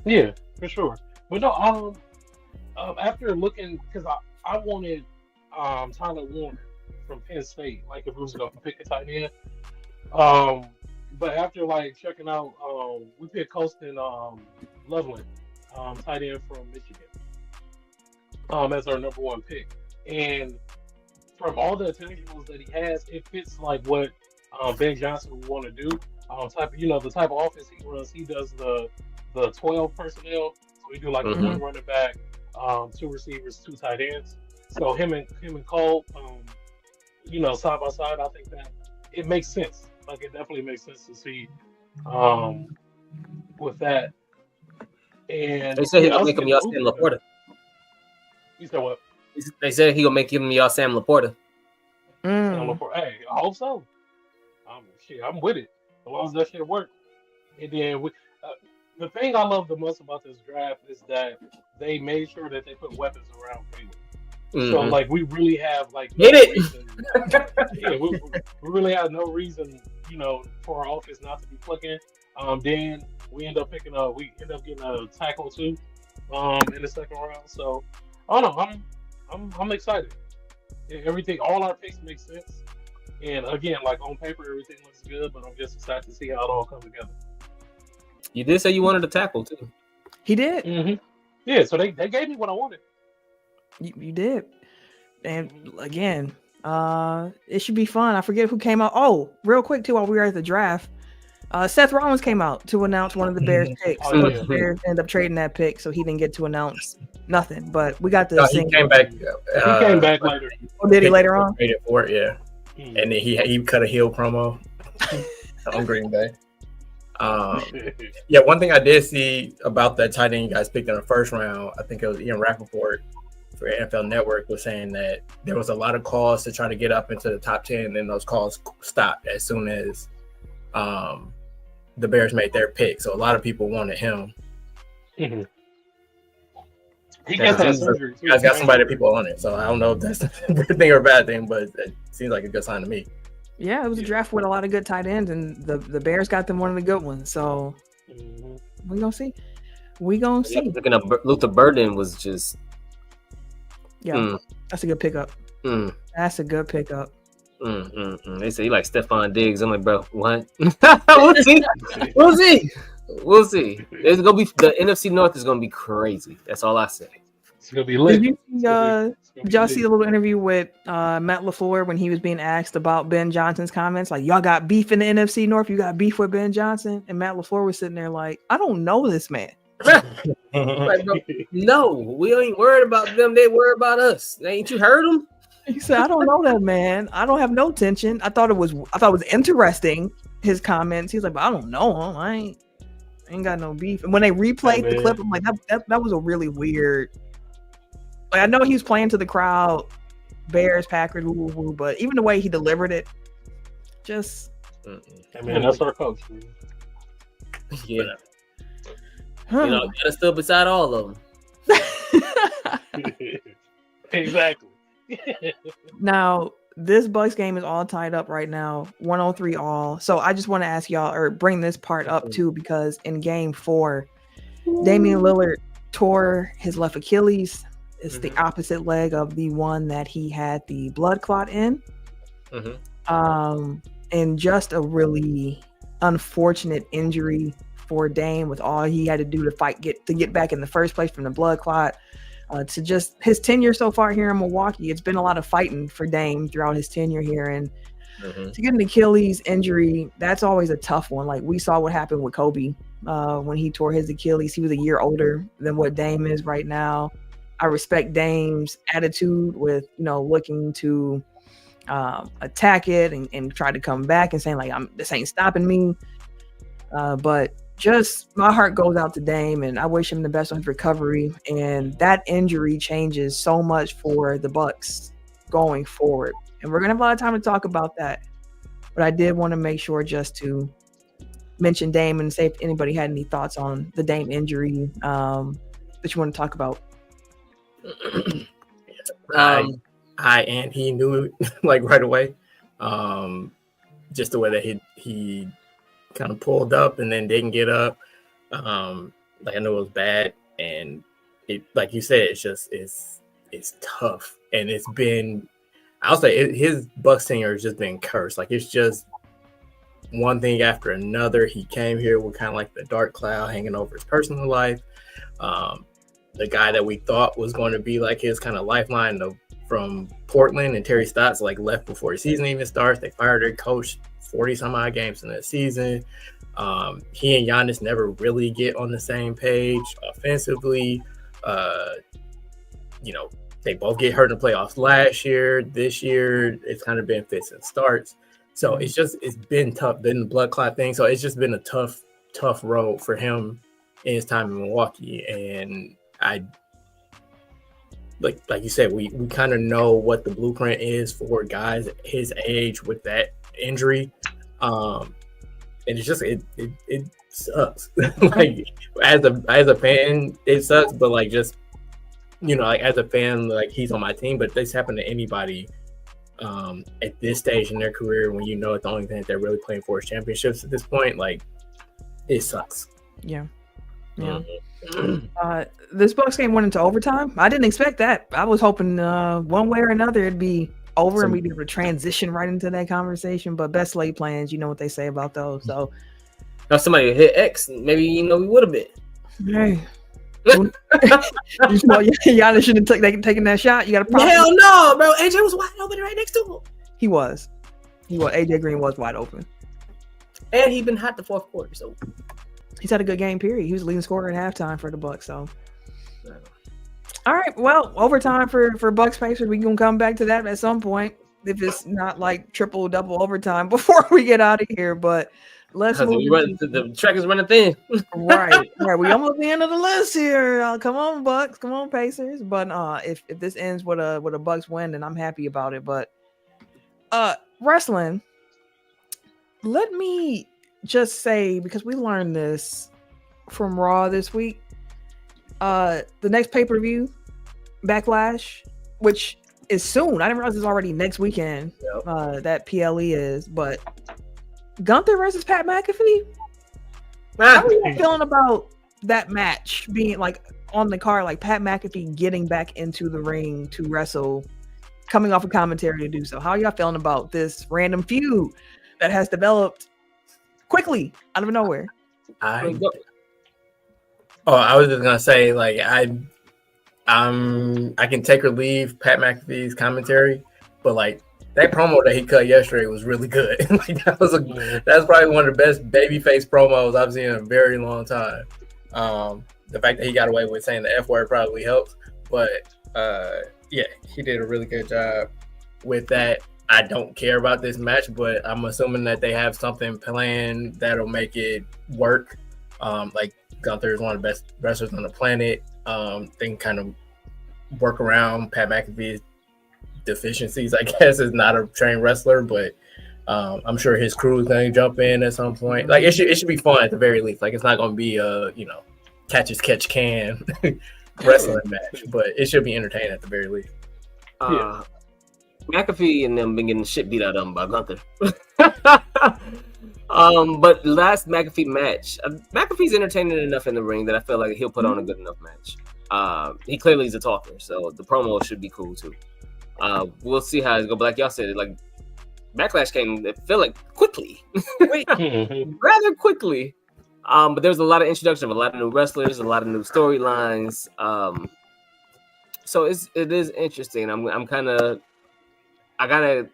Yeah, for sure. But no, after looking, because I wanted Tyler Warner from Penn State, like if we was gonna pick a tight end. But after like checking out, we picked Colston Loveland, tight end from Michigan, as our number 1 pick. And from all the intangibles that he has, it fits like what Ben Johnson would want to do. The type of offense he runs, he does the 12 personnel. So we do like 1 running back, 2 receivers, 2 tight ends. So him and Cole, side by side, I think that it makes sense. Like it definitely makes sense to see with that. And they said he's gonna make him y'all Sam Laporta. You said what? They said he gonna make him y'all Sam Laporta. Sam Laporta. Hey, I hope so. I'm with it as long as that shit works. And then the thing I love the most about this draft is that they made sure that they put weapons around Caleb. So like we really have like no reason, we really have no reason, for our offense not to be clicking. Then we end up getting a tackle too, in the second round. So I don't know, I'm excited. Everything, all our picks make sense. And again, like on paper, everything looks good, but I'm just excited to see how it all comes together. You did say you wanted a tackle too. He did. Mm-hmm. Yeah, so they gave me what I wanted. You did. And again, it should be fun. I forget who came out. Oh, real quick too, while we were at the draft, Seth Rollins came out to announce one of the Bears picks. But the Bears ended up trading that pick, so he didn't get to announce nothing. But we got to he came back. He came back later. Oh, did he later on? Traded for it, yeah. And then he cut a heel promo on Green Bay. Yeah, one thing I did see about that tight end you guys picked in the first round, I think it was Ian Rappaport for NFL Network, was saying that there was a lot of calls to try to get up into the top 10, and then those calls stopped as soon as the Bears made their pick. So a lot of people wanted him. Mm-hmm. He got that surgery. You guys got somebody that people on it, so I don't know if that's a good thing or a bad thing, but it seems like a good sign to me. Yeah, it was a draft with a lot of good tight ends, and the Bears got them one of the good ones. So we gonna see. Looking up Luther Burden was just. Yeah, that's a good pickup. That's a good pickup. They say he like Stephon Diggs. I'm like, bro, what? We'll see. It's gonna be the NFC North is gonna be crazy. That's all I say. It's gonna be lit. Did y'all see the little interview with Matt LaFleur when he was being asked about Ben Johnson's comments? Like, y'all got beef in the NFC North? You got beef with Ben Johnson? And Matt LaFleur was sitting there like, I don't know this man. Like, bro, no, we ain't worried about them. They worry about us. Ain't you heard them? He said, I don't know that man. I don't have no tension. I thought it was interesting, his comments. He's like, but I don't know him. I ain't got no beef. And when they replayed the clip, I'm like, that was a really weird. Like, I know he was playing to the crowd, Bears, Packers, woo, but even the way he delivered it, just. I mean, that's our coach. Man. Yeah. Gotta still beside all of them. Exactly. Now, this Bucks game is all tied up right now, 103 all. So I just want to ask y'all, or bring this part up too, because in Game 4, Damian Lillard tore his left Achilles. It's the opposite leg of the one that he had the blood clot in. And just a really unfortunate injury for Dame, with all he had to do to get back in the first place from the blood clot. To just his tenure so far here in Milwaukee, it's been a lot of fighting for Dame throughout his tenure here. And to get an Achilles injury, that's always a tough one. Like we saw what happened with Kobe when he tore his Achilles. He was a year older than what Dame is right now. I respect Dame's attitude with, looking to attack it and try to come back and saying like, this ain't stopping me. But just my heart goes out to Dame, and I wish him the best on his recovery. And that injury changes so much for the Bucks going forward. And we're going to have a lot of time to talk about that. But I did want to make sure just to mention Dame and say if anybody had any thoughts on the Dame injury that you want to talk about. And he knew it like right away. Just the way that he kind of pulled up and then didn't get up. Like I know it was bad, and it, like you said, it's tough, and it's been, I'll say his Bucks tenure has just been cursed. Like it's just one thing after another. He came here with kind of like the dark cloud hanging over his personal life. The guy that we thought was going to be like his kind of lifeline from Portland, and Terry Stotts like left before the season even starts. They fired their coach 40 some odd games in the season. He and Giannis never really get on the same page offensively. They both get hurt in the playoffs last year. This year, it's kind of been fits and starts. So it's been tough. Been the blood clot thing. So it's just been a tough road for him in his time in Milwaukee. And like you said, we kind of know what the blueprint is for guys his age with that injury. And it's just it sucks. Like as a fan, it sucks, but like just like as a fan, like he's on my team, but this happened to anybody at this stage in their career when it's the only thing that they're really playing for is championships at this point. Like it sucks. Yeah. This Bucks game went into overtime. I didn't expect that. I was hoping one way or another it'd be over and we'd be able to transition right into that conversation. But best laid plans, you know what they say about those. So now somebody hit X, maybe we would have been. Hey. Giannis shouldn't have taken that shot. You got to hell no, bro. AJ was wide open right next to him. He was. AJ Green was wide open, and he'd been hot the fourth quarter. So he's had a good game. Period. He was the leading scorer at halftime for the Bucks. So, all right. Well, overtime for Bucks Pacers. We can come back to that at some point if it's not like triple double overtime before we get out of here. But let's move. The track is running thin. Right. We almost the end of the list here. Come on, Bucks. Come on, Pacers. But if this ends with a Bucks win, then I'm happy about it. But wrestling. Let me just say, because we learned this from Raw this week. The next pay-per-view, Backlash, which is soon. I didn't realize it's already next weekend. Yep. That PLE is, but Gunther versus Pat McAfee. How are you feeling about that match being like on the card? Like Pat McAfee getting back into the ring to wrestle, coming off a commentary to do so. How are y'all feeling about this random feud that has developed quickly out of nowhere? I was just gonna say, like, I can take or leave Pat McAfee's commentary, but like that promo that he cut yesterday was really good. Like that's probably one of the best babyface promos I've seen in a very long time. The fact that he got away with saying the F word probably helps, but yeah, he did a really good job with that. I don't care about this match, but I'm assuming that they have something planned that'll make it work. Like Gunther is one of the best wrestlers on the planet. They can kind of work around Pat McAfee's deficiencies, I guess. Is not a trained wrestler, but I'm sure his crew is going to jump in at some point. Like it should be fun at the very least. Like it's not going to be a catch as catch can wrestling match, but it should be entertaining at the very least. McAfee and them been getting shit beat out of them by Gunther. But last McAfee match, McAfee's entertaining enough in the ring that I feel like he'll put on a good enough match. He clearly is a talker, so the promo should be cool too. We'll see how it goes. But like y'all said, like Backlash came, I feel like quickly, rather quickly. But there's a lot of introduction of a lot of new wrestlers, a lot of new storylines. So it is interesting. I gotta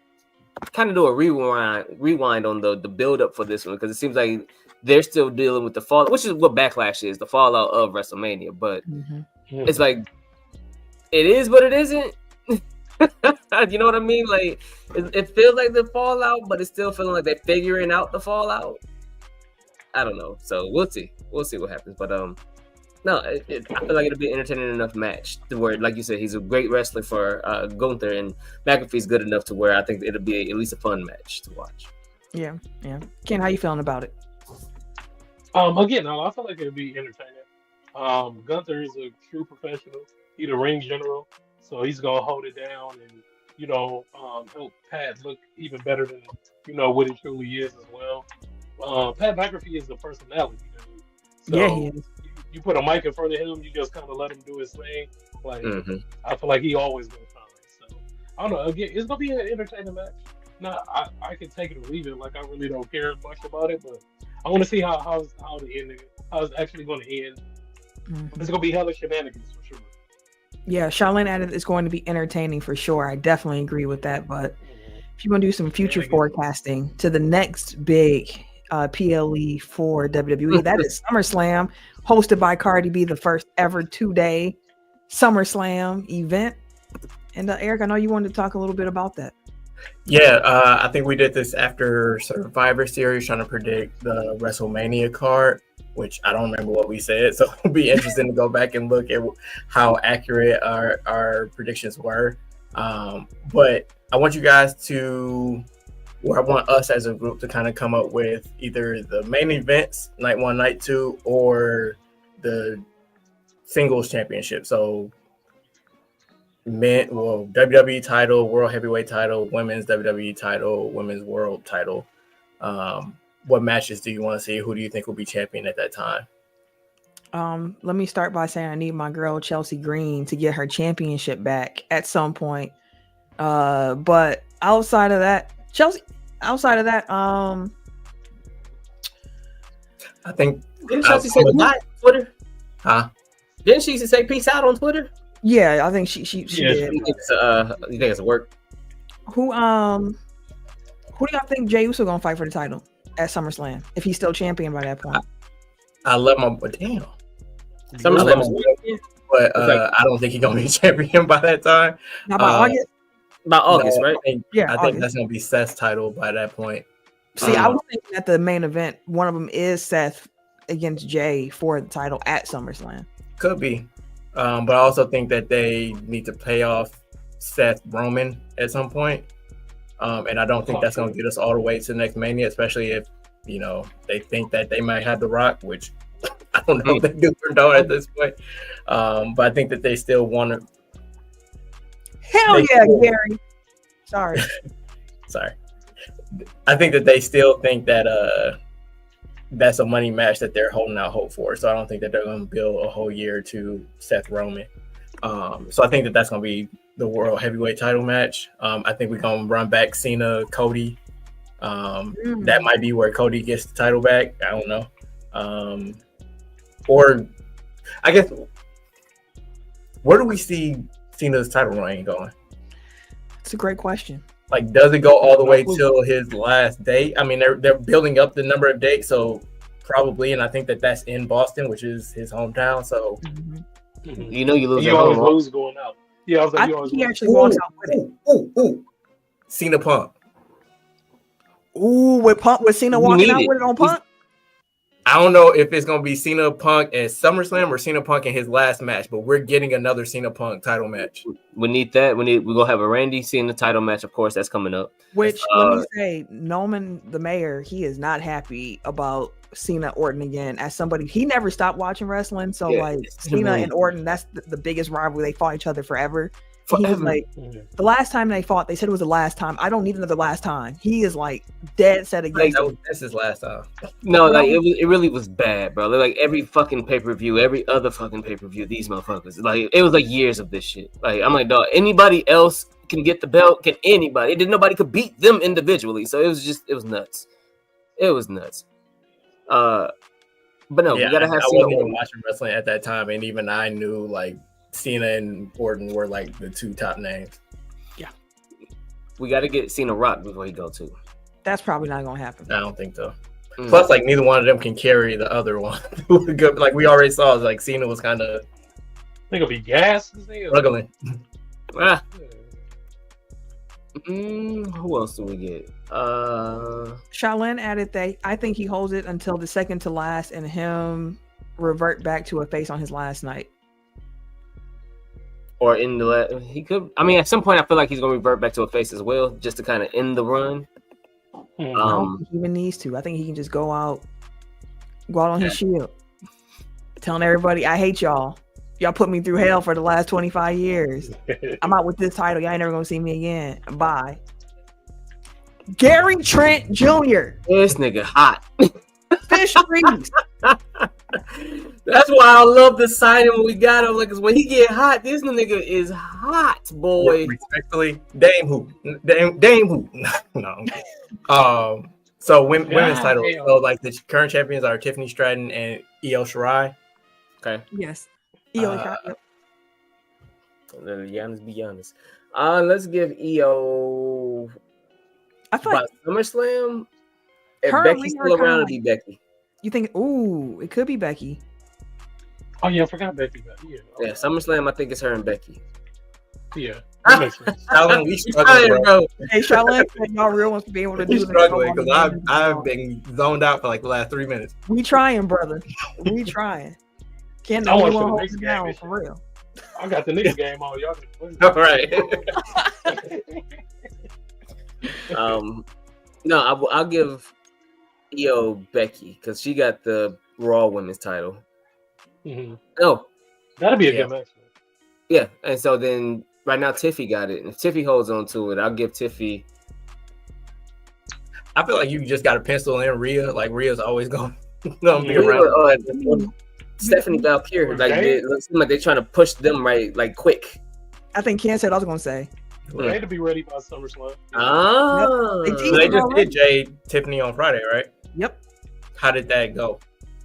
kind of do a rewind on the build up for this one, because it seems like they're still dealing with the fall, which is what Backlash is, the fallout of WrestleMania. But it's like it is, but it isn't. You know what I mean? Like it feels like the fallout, but it's still feeling like they're figuring out the fallout. I don't know. So we'll see what happens. But no, I feel like it'll be an entertaining enough match to where, like you said, he's a great wrestler for Gunther, and McAfee's good enough to where I think it'll be at least a fun match to watch. Yeah. Ken, how you feeling about it? Again, I feel like it'll be entertaining. Gunther is a true professional. He's a ring general, so he's gonna hold it down and help Pat look even better than what he truly is as well. Pat McAfee is the personality. So yeah, he is. You put a mic in front of him, you just kind of let him do his thing. Like I feel like he always gonna shine. So I don't know. Again, it's gonna be an entertaining match. No, I can take it or leave it. Like I really don't care much about it, but I want to see how it's actually going to end. It's going to be hella shenanigans for sure. Yeah, Charlene added it's going to be entertaining for sure. I definitely agree with that. But if you want to do some future forecasting to the next big PLE for WWE, that is SummerSlam, hosted by Cardi B, the first ever 2-day SummerSlam event. And Eric, I know you wanted to talk a little bit about that. Yeah, I think we did this after Survivor Series, trying to predict the WrestleMania card, which I don't remember what we said. So it'll be interesting to go back and look at how accurate our predictions were. But I want you guys I want us as a group to kind of come up with either the main events, night 1, night 2, or the singles championship. So WWE title, world heavyweight title, women's WWE title, women's world title. What matches do you want to see? Who do you think will be champion at that time? Let me start by saying I need my girl Chelsea Green to get her championship back at some point. But outside of that, I think didn't Chelsea say goodbye on Twitter? Huh? Didn't she say peace out on Twitter? yeah, I think she did. You think it's a work? Who do y'all think Jey Uso gonna fight for the title at SummerSlam if he's still champion by that point? I love my damn. SummerSlam is but I don't think he's gonna be champion by that time. Not by August. By August, right? I think August. that's gonna be Seth's title by that point. See, I was thinking that the main event, one of them is Seth against Jay for the title at SummerSlam. Could be. But I also think that they need to pay off Seth Roman at some point. And I don't think that's going to get us all the way to the next Mania, especially if, they think that they might have The Rock, which I don't know if they do or don't at this point. But I think that they still want to. Hell yeah, Gary. Sorry. Sorry. I think that they still think that that's a money match that they're holding out hope for. So I don't think that they're going to build a whole year to Seth Roman. So I think that that's going to be the world heavyweight title match. I think we're going to run back Cena, Cody. That might be where Cody gets the title back. I don't know. Or I guess, where do we see Cena's title reign going? It's a great question. Like, does it go all the way till his last date? I mean, they're building up the number of dates, so probably, and I think that that's in Boston, which is his hometown. So, you lose. You always lose going out. Yeah, I was like, I think he actually walks out with it. Cena Punk. Ooh, with Cena walking out with it on Punk. I don't know if it's gonna be Cena Punk at SummerSlam or Cena Punk in his last match, but we're getting another Cena Punk title match. We need that. We're gonna have a Randy Cena title match, of course. That's coming up. Which let me say, Noman, the mayor, he is not happy about Cena Orton again. As somebody, he never stopped watching wrestling, so Cena and Orton, that's the biggest rivalry. They fought each other forever. He was like, the last time they fought, they said it was the last time. I don't need another last time. He is like dead set against it. That's his last time. No, like it really was bad, bro. Like every fucking pay-per-view, every other fucking pay-per-view, these motherfuckers. Like it was like years of this shit. Like I'm like, dog, anybody else can get the belt, can anybody. Nobody could beat them individually. So it was nuts. It was nuts. But no, we gotta have I wasn't even watching wrestling at that time, and even I knew like Cena and Orton were like the two top names. Yeah. We got to get Cena Rock before he go too. That's probably not going to happen. I don't think so. Plus, like neither one of them can carry the other one. Like we already saw, like Cena was kind of. I think it'll be gas. Struggling. Who else do we get? Shaolin added that I think he holds it until the second to last, and him revert back to a face on his last night. Or in the he could. I mean, at some point, I feel like he's gonna revert back to a face as well, just to kind of end the run. I don't think he even needs to. I think he can just go out on his shield, telling everybody, "I hate y'all. Y'all put me through hell for the last 25 years. I'm out with this title. Y'all ain't never gonna see me again. Bye." Gary Trent Jr. This nigga hot. Fish Reeves. That's why I love the signing when we got him. Like, 'cause when he get hot, this nigga is hot, boy. Respectfully, Dame who? No. So women's titles. So like the current champions are Tiffany Stratton and Io Shirai. Okay. Yes. Io Shirai. Giannis be Giannis. Let's give Io. I feel like SummerSlam. If her Becky's still around, it'll be Becky. You think? Ooh, it could be Becky. Oh yeah, I forgot Becky. Yeah, SummerSlam. I think it's her and Becky. Yeah. Shaolin, we struggling, bro. Hey, Shaolin, y'all real wants to be able to do this. Struggling because I've been zoned out for like the last 3 minutes. We trying, brother. We trying. Can't I want hold the us down for real. I got the nigga game on y'all. All right. No, I'll give Io Becky because she got the Raw Women's title. Mm-hmm. No, that'll be a good match. Yeah, and so then right now Tiffy got it. And if Tiffy holds on to it, I'll give Tiffy. I feel like you just got to pencil in Rhea. Like Rhea's always going to be around. Stephanie Valkyrie, like it looks like they're trying to push them right, like quick. I think Ken said I was going to say. They had to be ready by SummerSlam. Yep. They just did Jade Tiffany on Friday, right? Yep. How did that go?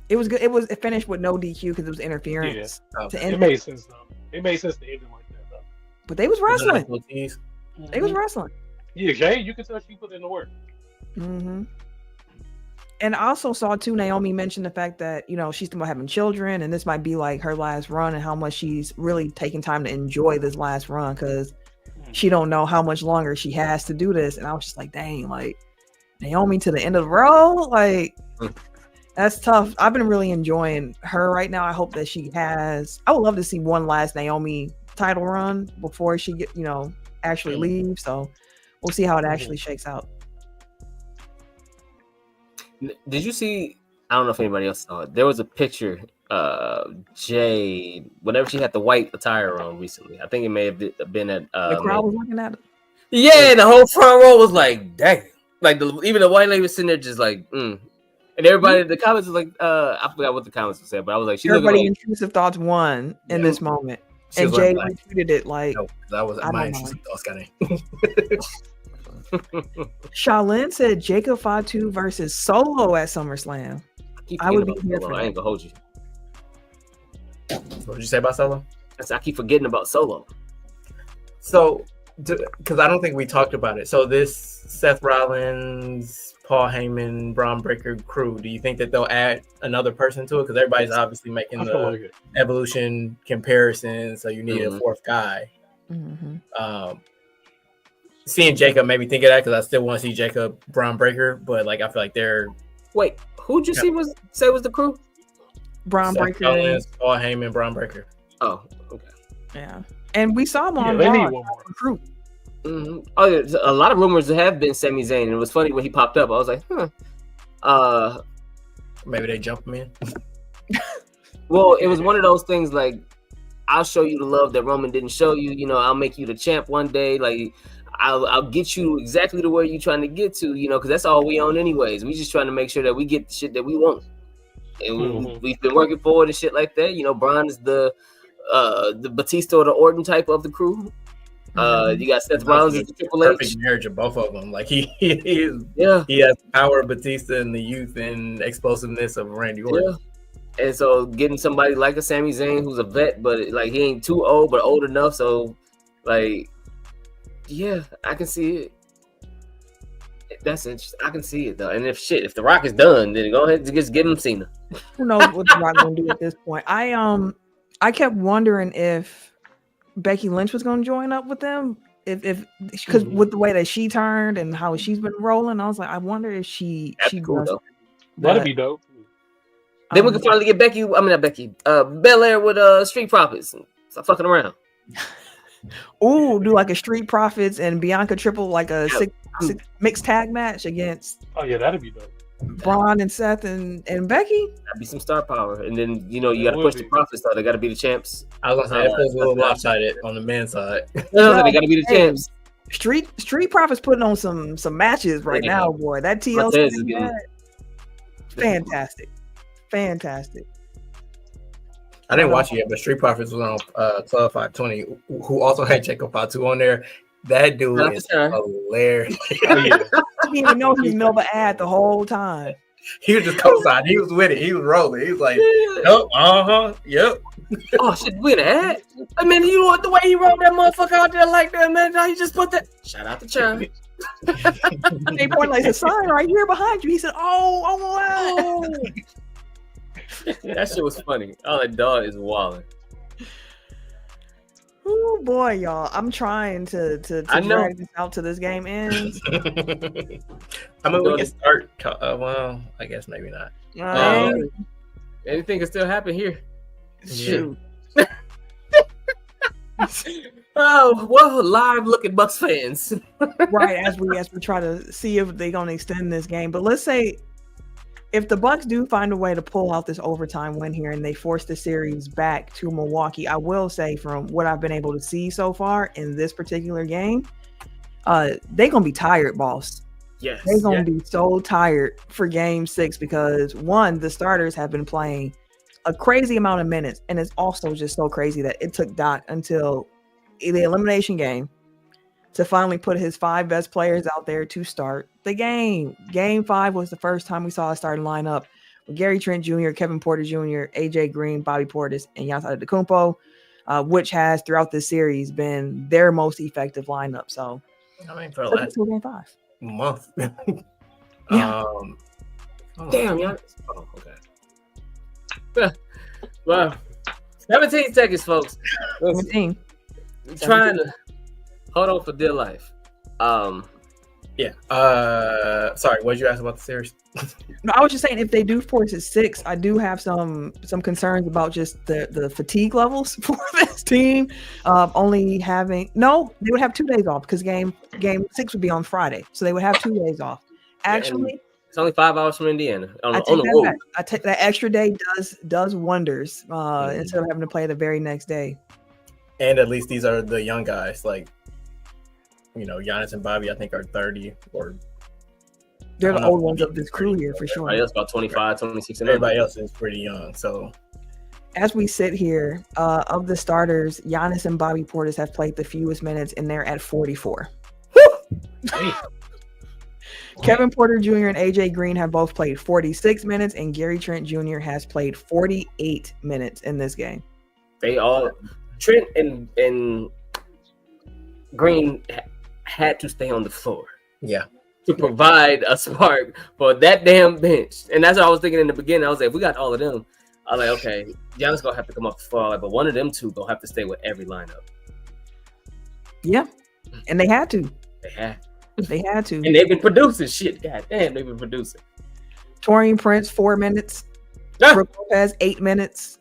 It was good. It finished with no DQ because it was interference. Yeah. To end it made sense though. It made sense to end it like that though. But they was wrestling. They was wrestling. Yeah, Jay, you can tell she put in the work. Mm-hmm. And I also saw too, Naomi mention the fact that, you know, she's still having children and this might be like her last run and how much she's really taking time to enjoy this last run because she don't know how much longer she has to do this. And I was just like, dang, like Naomi to the end of the road, like that's tough. I've been really enjoying her right now. I hope that I would love to see one last Naomi title run before she actually leaves. So we'll see how it actually shakes out. Did you see? I don't know if anybody else saw it. There was a picture Jade, whenever she had the white attire on recently. I think it may have been at the crowd was looking at it. Yeah, the whole front row was like, dang. Like even the white lady was sitting there just like, And everybody, the comments was like, I forgot what the comments were saying, but I was like, everybody intrusive thoughts won in this moment. And Jade retweeted it like, no, that was my intrusive thoughts got in. Shaolin said Jacob Fatu versus Solo at SummerSlam. I would be here for that. I ain't gonna hold you. What did you say about Solo? I keep forgetting about Solo. So, because I don't think we talked about it. So this Seth Rollins, Paul Heyman, Braun Breaker crew, do you think that they'll add another person to it? Because everybody's obviously making the Evolution comparison, so you need a fourth guy. Mm-hmm. Seeing Jacob made me think of that because I still want to see Jacob Braun Breaker, but like I feel like they're. Wait, who'd you say was the crew? Braun Breaker, Rollins, Paul Heyman, Braun Breaker. Oh, okay. Yeah, and we saw him on Raw recruit. Mm-hmm. Oh, yeah, a lot of rumors have been Sami Zayn, and it was funny when he popped up. I was like, maybe they jump him in. Well, it was one of those things like I'll show you the love that Roman didn't show you. You know, I'll make you the champ one day. Like, I'll get you exactly to where you're trying to get to. You know, because that's all we own anyways. We just trying to make sure that we get the shit that we want, and we've been working forward and shit like that. You know, Braun is the Batista or the Orton type of the crew. You got Seth Rollins as the Triple H. Perfect marriage of both of them. Like he has the power of Batista and the youth and explosiveness of Randy Orton. Yeah. And so getting somebody like a Sami Zayn who's a vet, but like he ain't too old, but old enough. So like, yeah, I can see it. That's interesting. I can see it though. And if The Rock is done, then go ahead and just give him Cena. Who knows what The Rock gonna do at this point? I kept wondering if Becky Lynch was going to join up with them, because with the way that she turned and how she's been rolling, I was like, I wonder if she cool, does. That'd be dope. Then we can finally get Belair with Street Profits. Stop fucking around. Ooh, do like a Street Profits and Bianca triple, like a six mixed tag match against. Oh yeah, that'd be dope. Braun and Seth and Becky. That'd be some star power, and then you got to push the Profits. So they got to be the champs. I was gonna say it feels a little lopsided on the men's side. No, they got to be the champs. Street Profits putting on some matches right now, boy. That TLC, fantastic. I didn't watch it yet, but Street Profits was on Club 520, who also had Jacob Fatu on there. That dude is hilarious. I didn't even know he milled the ad the whole time. He was just co-signing. He was with it. He was rolling. He was like, yep. Oh shit, we in the ad. I mean, you know the way he rolled that motherfucker out there like that, man. How he just put that. Shout out to China. They pointed like a sign right here behind you. He said, "Oh wow." That shit was funny. Oh, that dog is wilding. Oh boy, y'all! I'm trying to drag this out till this game ends. I mean, we can start. Well, I guess maybe not. Anything can still happen here. Shoot. Oh well, live looking Bucks fans. Right, as we try to see if they're gonna extend this game, but let's say if the Bucks do find a way to pull out this overtime win here and they force the series back to Milwaukee, I will say from what I've been able to see so far in this particular game, they're going to be tired, boss. Yes. They're going to be so tired for game 6 because, one, the starters have been playing a crazy amount of minutes, and it's also just so crazy that it took Doc until the elimination game to finally put his 5 best players out there to start the game. Game 5 was the first time we saw a starting lineup with Gary Trent Jr., Kevin Porter Jr., AJ Green, Bobby Portis, and Giannis Antetokounmpo, which has throughout this series been their most effective lineup. So, I mean, for the last game 5 month. Yeah. Damn, Giannis. Oh, okay. Well, 17 seconds, folks. 17. Trying to hold on for dear life. Yeah. Sorry, what did you ask about the series? No, I was just saying if they do force it 6, I do have some concerns about just the fatigue levels for this team. Only having they would have 2 days off because game 6 would be on Friday, so they would have 2 days off. Actually, it's only 5 hours from Indiana. I take that extra day does wonders instead of having to play the very next day. And at least these are the young guys, like Giannis and Bobby. I think are 30 or. They're the old ones of this crew here for sure. Everybody else about 25, 26, and everybody else is pretty young. So, as we sit here, of the starters, Giannis and Bobby Portis have played the fewest minutes, and they're at 44. Kevin Porter Jr. and AJ Green have both played 46 minutes, and Gary Trent Jr. has played 48 minutes in this game. They all, Trent and Green had to stay on the floor. Yeah. To provide a spark for that damn bench. And that's what I was thinking in the beginning. I was like, if we got all of them, I was like, okay, Giannis gonna have to come off the floor, but one of them two gonna have to stay with every lineup. Yeah. And they had to. They had to. And they've been producing shit. God damn, they've been producing. Taurean Prince, 4 minutes. Brook Lopez, 8 minutes.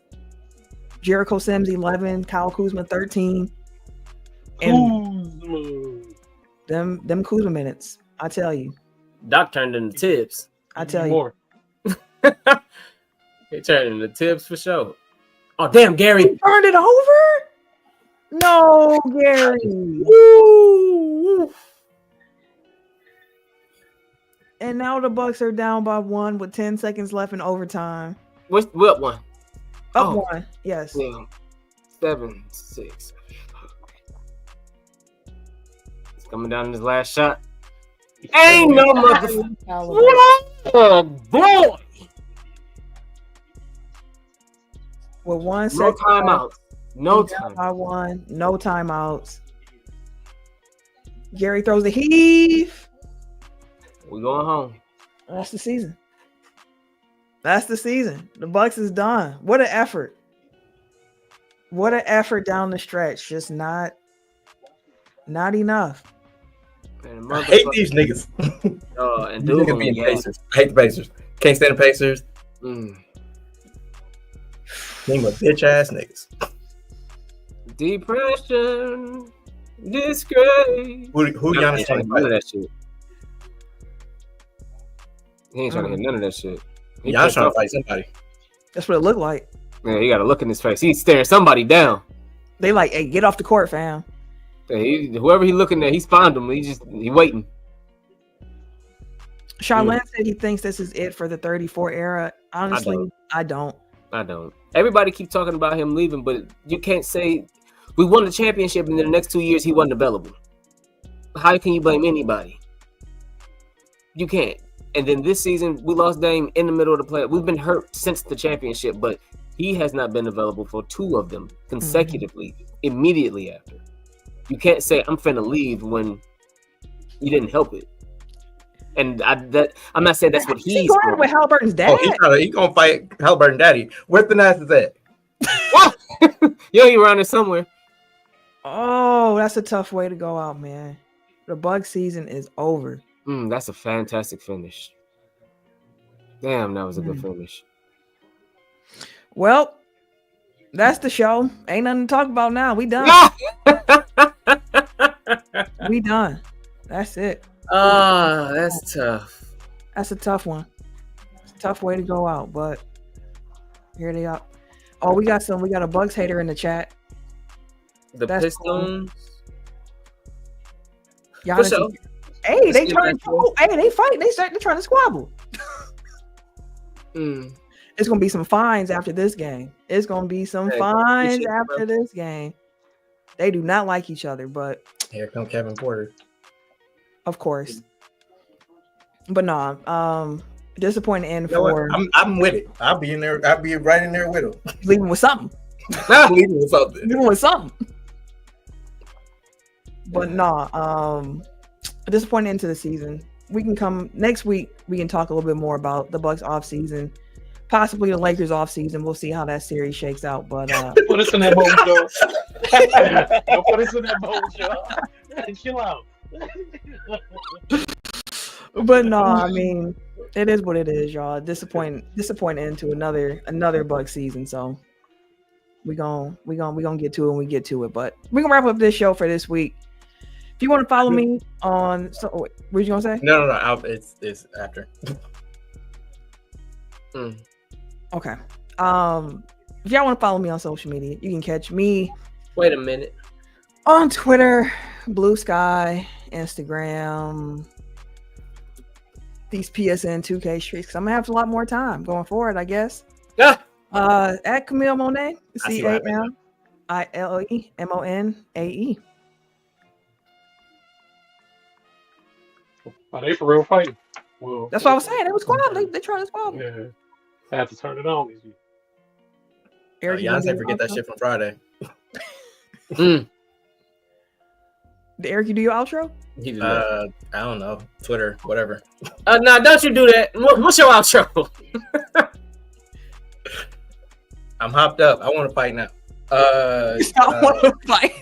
Jericho Sims, 11. Kyle Kuzma, 13. And them Kuzma minutes, I tell you. Doc turned into tips. I tell you. He turned into tips for sure. Oh, damn, Gary. He turned it over? No, Gary. Woo! And now the Bucks are down by 1 with 10 seconds left in overtime. What one? Up 1, yes. Yeah. 7-6. It's coming down in his last shot. Ain't no motherfucker. Oh, boy. With 1 No second. timeouts. No down time. by 1. No timeouts. Gary throws the heave. We going home. That's the season. That's the season. The Bucks is done. What an effort. What an effort down the stretch. Just not enough. Man, I hate these niggas. And These niggas being Pacers. I hate the Pacers. Can't stand the Pacers. Name of bitch ass niggas. Depression, disgrace. Who Giannis trying to None of fight? that shit. He ain't trying to hit none of that shit. He Giannis pissed trying to off. fight somebody. That's what it looked like. Yeah, he got a look in his face. He's staring somebody down. They like, hey, get off the court, fam. Whoever he looking at, he spawned him. He waiting. Charlene said he thinks this is it for the 34 era. Honestly, I don't. Everybody keep talking about him leaving, but you can't say we won the championship and then the next 2 years he wasn't available. How can you blame anybody? You can't. And then this season we lost Dame in the middle of the play. We've been hurt since the championship, but he has not been available for 2 of them consecutively, immediately after. You can't say I'm finna leave when you didn't help it. And I'm not saying that's what he's going with Halliburton's dad. Oh, he gonna fight Halliburton daddy. Where's the Nas is at? Yo, he around there somewhere. Oh, that's a tough way to go out, man. The Bucks season is over. That's a fantastic finish. Damn, that was a good finish. Well, that's the show. Ain't nothing to talk about now. We done. We done. That's it. That's tough. That's a tough one. It's a tough way to go out, but here they are. Oh, we got a Bucks hater in the chat. That's Pistons. Giannis, sure. Hey, they trying to. Hey, they fighting. They're trying to squabble. It's gonna be some fines after this game. It's gonna be some fines after this game. They do not like each other, but here come Kevin Porter. Of course. But no, disappointing end You know for. I'm with it. I'll be in there. I'll be right in there with him. Leaving with something. Leaving with something. Leaving with something. But no, a disappointing end to the season. We can come next week. We can talk a little bit more about the Bucks off season, possibly the Lakers off season. We'll see how that series shakes out. But put us in that mode, Joe. Don't put us in that mode, Joe. Chill out. But no, I mean, it is what it is, y'all. Disappointing into another Bucks season. So we gonna get to it when we get to it. But we're gonna wrap up this show for this week. If you want to follow me on, what were you gonna say? No. It's after. Okay. If y'all want to follow me on social media, you can catch me. Wait a minute. On Twitter, Blue Sky, Instagram, these PSN 2K streaks. Because I'm gonna have a lot more time going forward, I guess. Yeah. At Camille Monet, CAMILEMONAE. Are they for real fighting? Well, that's what I was saying. It was squabbling. They trying to squabble. Yeah. I have to turn it on. Eric, Beyonce forget that shit from Friday. Eric, you do your outro? I don't know. Twitter, whatever. Nah, don't you do that. What's your outro? I'm hopped up. I want to fight now. I want to fight.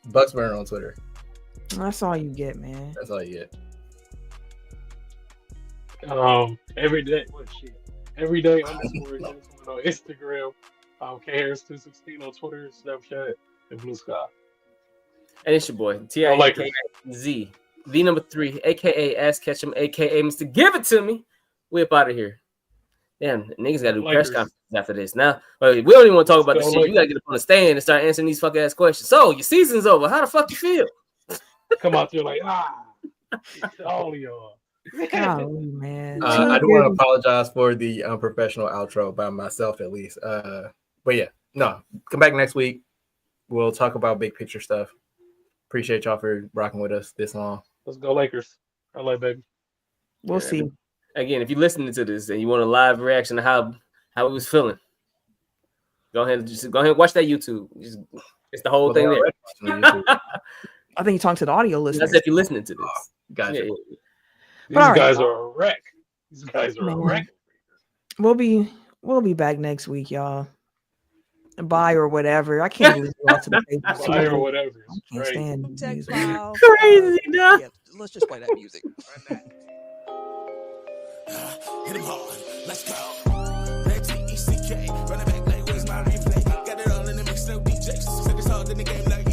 Bucks Burner on Twitter. That's all you get, man. That's all you get. Every day. What shit? Every day _ on Instagram. KHarris216 on Twitter, Snapchat, and Blue Sky. And it's your boy TIEKZ, the number 3, aka Ask Ketchum, aka Mr. Give It To Me. We up out of here. Damn, niggas got to do press Lakers. conferences after this. Now, we don't even want to talk about Let's this go shit. You got to get up on the stand and start answering these fuck ass questions. So, your season's over. How the fuck you feel? Come out there like, all of y'all. Golly, man. I do want to apologize for the unprofessional outro by myself, at least. But yeah, no, come back next week. We'll talk about big picture stuff. Appreciate y'all for rocking with us this long. Let's go Lakers. LA, baby. We'll see. Again, if you're listening to this and you want a live reaction to how it was feeling, go ahead and watch that YouTube. It's the whole thing there. I think you're talking to the audio listeners. That's if you're listening to this. Gotcha. Yeah. These guys are a wreck. These guys are a wreck. We'll be back next week, y'all. Bye or whatever. I can't believe you all to the paper. Bye or whatever. I can't stand Tech these. File. Crazy, dog. Yeah, let's just play that music. Hit him hard, let's go. Red TECK, running back like where's my replay? Got it all in the mix, no DJs. Said it's hard in the game like